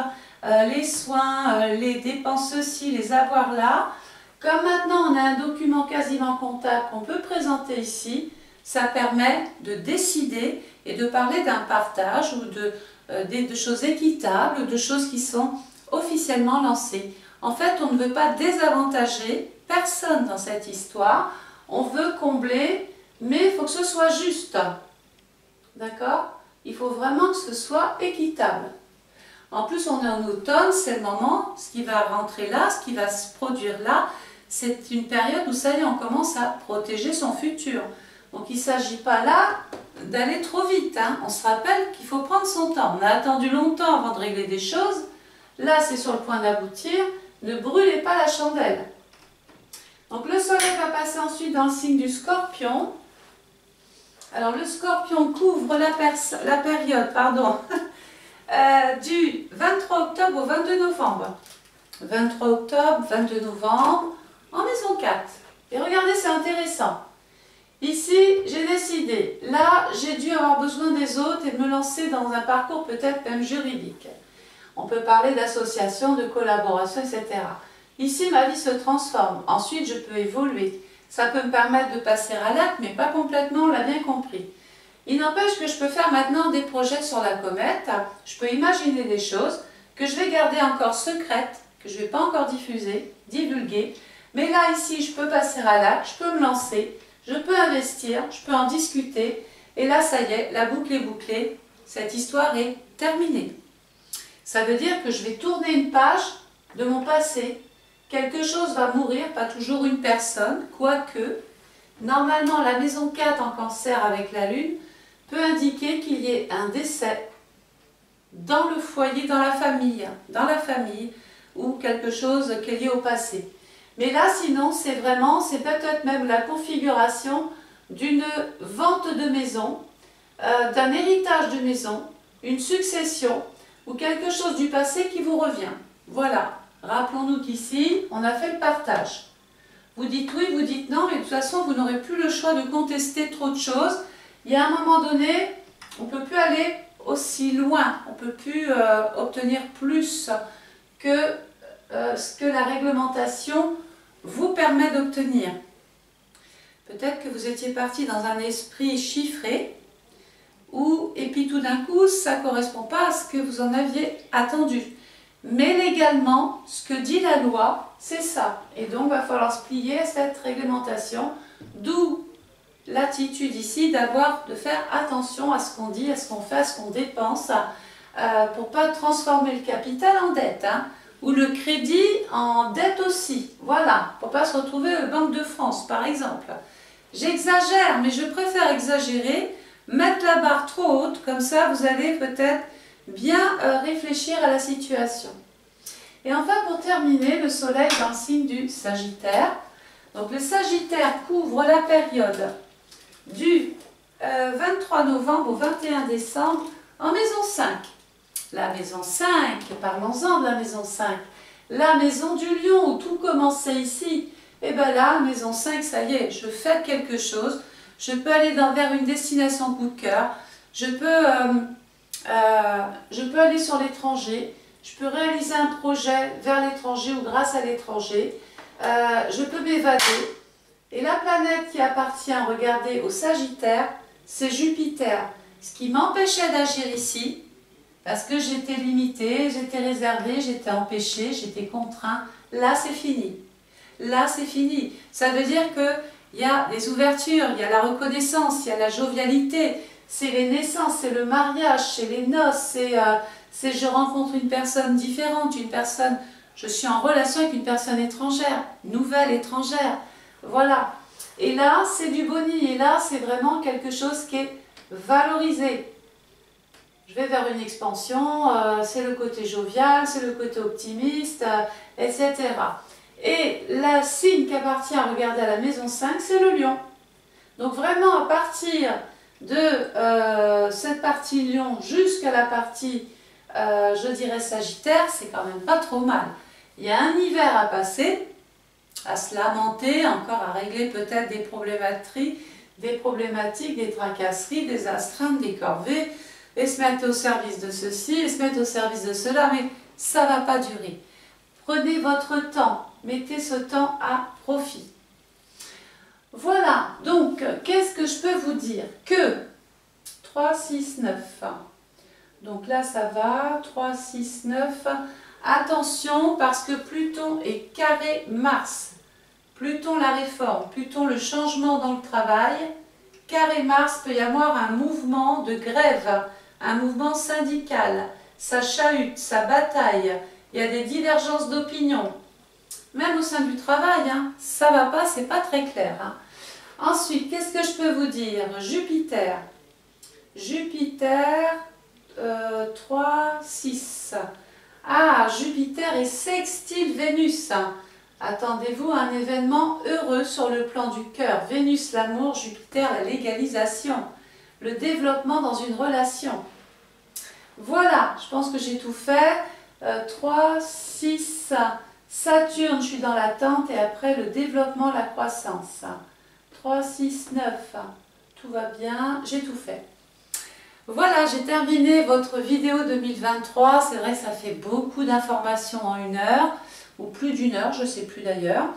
les soins, les dépenses ceci, les avoirs là, comme maintenant on a un document quasiment comptable qu'on peut présenter ici, ça permet de décider et de parler d'un partage ou de choses équitables, de choses qui sont officiellement lancées. En fait, on ne veut pas désavantager personne dans cette histoire, on veut combler, mais il faut que ce soit juste. D'accord? Il faut vraiment que ce soit équitable. En plus, on est en automne, c'est le moment, ce qui va rentrer là, ce qui va se produire là, c'est une période où ça y est, on commence à protéger son futur. Donc il ne s'agit pas là d'aller trop vite. Hein. On se rappelle qu'il faut prendre son temps. On a attendu longtemps avant de régler des choses. Là, c'est sur le point d'aboutir. Ne brûlez pas la chandelle. Donc le soleil va passer ensuite dans le signe du Scorpion. Alors le Scorpion couvre la période du 23 octobre au 22 novembre. 23 octobre, 22 novembre, en maison 4. Et regardez, c'est intéressant. Ici, j'ai décidé, là, j'ai dû avoir besoin des autres et me lancer dans un parcours peut-être même juridique. On peut parler d'association, de collaboration, etc. Ici, ma vie se transforme. Ensuite, je peux évoluer. Ça peut me permettre de passer à l'acte, mais pas complètement, on l'a bien compris. Il n'empêche que je peux faire maintenant des projets sur la comète. Je peux imaginer des choses que je vais garder encore secrètes, que je ne vais pas encore diffuser, divulguer. Mais là, ici, je peux passer à l'acte, je peux me lancer, je peux investir, je peux en discuter. Et là, ça y est, la boucle est bouclée. Cette histoire est terminée. Ça veut dire que je vais tourner une page de mon passé. Quelque chose va mourir, pas toujours une personne, quoique, normalement, la maison 4 en cancer avec la lune peut indiquer qu'il y ait un décès dans le foyer, dans la famille, ou quelque chose qui est lié au passé. Mais là, sinon, c'est peut-être même la configuration d'une vente de maison, d'un héritage de maison, une succession, ou quelque chose du passé qui vous revient. Voilà. Rappelons-nous qu'ici, on a fait le partage. Vous dites oui, vous dites non, mais de toute façon, vous n'aurez plus le choix de contester trop de choses. Il y a un moment donné, on ne peut plus aller aussi loin, on ne peut plus obtenir plus que ce que la réglementation vous permet d'obtenir. Peut-être que vous étiez parti dans un esprit chiffré, et puis tout d'un coup, ça ne correspond pas à ce que vous en aviez attendu. Mais légalement, ce que dit la loi, c'est ça. Et donc, il va falloir se plier à cette réglementation, d'où l'attitude ici de faire attention à ce qu'on dit, à ce qu'on fait, à ce qu'on dépense, pour ne pas transformer le capital en dette, hein, ou le crédit en dette aussi. Voilà, pour ne pas se retrouver à la Banque de France, par exemple. J'exagère, mais je préfère exagérer, mettre la barre trop haute, comme ça vous allez peut-être bien réfléchir à la situation. Et enfin, pour terminer, le soleil dans le signe du Sagittaire. Donc le Sagittaire couvre la période du 23 novembre au 21 décembre en maison 5. La maison 5, parlons-en de la maison 5. La maison du lion où tout commençait ici. Et bien là, maison 5, ça y est, je fais quelque chose. Je peux aller vers une destination coup de cœur. Je peux aller sur l'étranger. Je peux réaliser un projet vers l'étranger ou grâce à l'étranger. Je peux m'évader. Et la planète qui appartient, regardez, au Sagittaire, c'est Jupiter. Ce qui m'empêchait d'agir ici, parce que j'étais limitée, j'étais réservée, j'étais empêchée, j'étais contrainte. Là, c'est fini. Là, c'est fini. Ça veut dire qu'il y a des ouvertures, il y a la reconnaissance, il y a la jovialité. C'est les naissances, c'est le mariage, c'est les noces, c'est je rencontre une personne différente, je suis en relation avec une personne étrangère, nouvelle étrangère. Voilà. Et là, c'est du boni. Et là, c'est vraiment quelque chose qui est valorisé. Je vais vers une expansion, c'est le côté jovial, c'est le côté optimiste, etc. Et le signe qui appartient à regarder à la maison 5, c'est le lion. Donc vraiment, à partir de cette partie lion jusqu'à la partie, je dirais, Sagittaire, c'est quand même pas trop mal. Il y a un hiver à passer, à se lamenter, encore à régler peut-être des problématiques, des tracasseries, des astreintes, des corvées, et se mettre au service de ceci, et se mettre au service de cela, mais ça ne va pas durer. Prenez votre temps, mettez ce temps à profit. Voilà, donc, qu'est-ce que je peux vous dire? Que 3, 6, 9. Donc là, ça va, 3, 6, 9. Attention, parce que Pluton est carré Mars. Pluton la réforme, Pluton le changement dans le travail. Carré Mars, peut y avoir un mouvement de grève, un mouvement syndical. Ça chahute, ça bataille. Il y a des divergences d'opinion. Même au sein du travail, hein, ça ne va pas, c'est pas très clair. Hein. Ensuite, qu'est-ce que je peux vous dire? Jupiter. Jupiter, 3, 6. Ah, Jupiter est sextile Vénus. Attendez-vous à un événement heureux sur le plan du cœur. Vénus, l'amour, Jupiter, la légalisation, le développement dans une relation. Voilà, je pense que j'ai tout fait. 3, 6, Saturne, je suis dans l'attente et après le développement, la croissance. 3, 6, 9, tout va bien, j'ai tout fait. Voilà, j'ai terminé votre vidéo 2023. C'est vrai que ça fait beaucoup d'informations en 1 heure, ou plus d'1 heure, je ne sais plus d'ailleurs.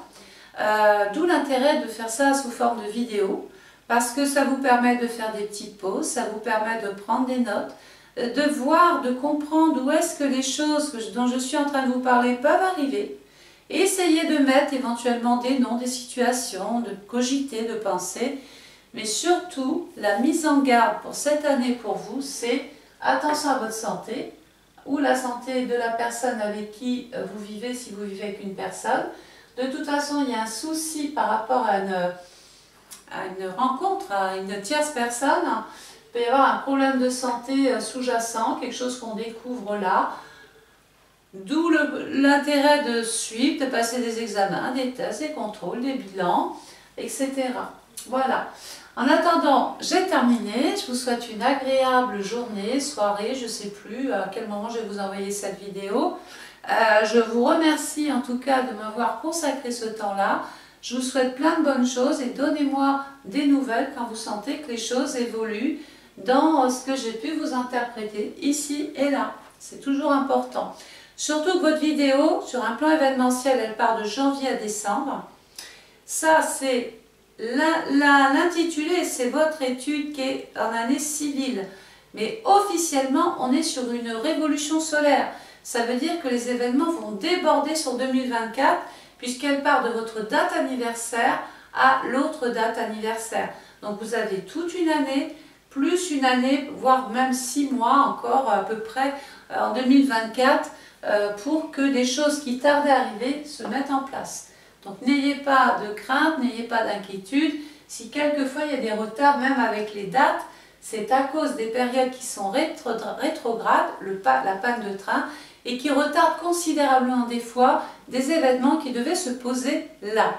D'où l'intérêt de faire ça sous forme de vidéo, parce que ça vous permet de faire des petites pauses, ça vous permet de prendre des notes, de voir, de comprendre où est-ce que les choses dont je suis en train de vous parler peuvent arriver, et essayer de mettre éventuellement des noms, des situations, de cogiter, de penser. Mais surtout, la mise en garde pour cette année pour vous, c'est attention à votre santé, ou la santé de la personne avec qui vous vivez, si vous vivez avec une personne. De toute façon, il y a un souci par rapport à une rencontre, à une tierce personne. Il peut y avoir un problème de santé sous-jacent, quelque chose qu'on découvre là. D'où l'intérêt de suivre, de passer des examens, des tests, des contrôles, des bilans, etc. Voilà. En attendant, j'ai terminé. Je vous souhaite une agréable journée, soirée, je ne sais plus à quel moment je vais vous envoyer cette vidéo. Je vous remercie en tout cas de m'avoir consacré ce temps-là. Je vous souhaite plein de bonnes choses et donnez-moi des nouvelles quand vous sentez que les choses évoluent dans ce que j'ai pu vous interpréter ici et là. C'est toujours important. Surtout que votre vidéo, sur un plan événementiel, elle part de janvier à décembre. Ça, c'est l'intitulé, c'est votre étude qui est en année civile. Mais officiellement, on est sur une révolution solaire. Ça veut dire que les événements vont déborder sur 2024 puisqu'elle part de votre date anniversaire à l'autre date anniversaire. Donc vous avez toute une année, plus une année, voire même 6 mois encore à peu près en 2024 pour que des choses qui tardaient à arriver se mettent en place. Donc n'ayez pas de crainte, n'ayez pas d'inquiétude. Si quelquefois il y a des retards, même avec les dates, c'est à cause des périodes qui sont rétrogrades, la panne de train, et qui retardent considérablement des fois des événements qui devaient se poser là.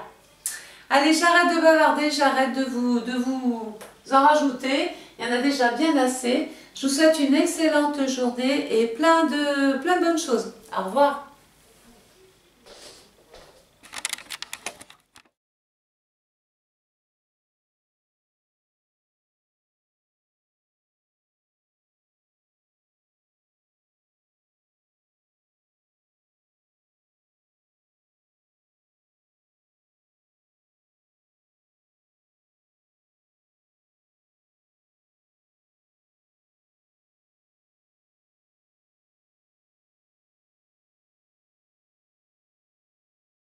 Allez, j'arrête de bavarder, j'arrête de vous en rajouter, il y en a déjà bien assez. Je vous souhaite une excellente journée et plein de bonnes choses. Au revoir.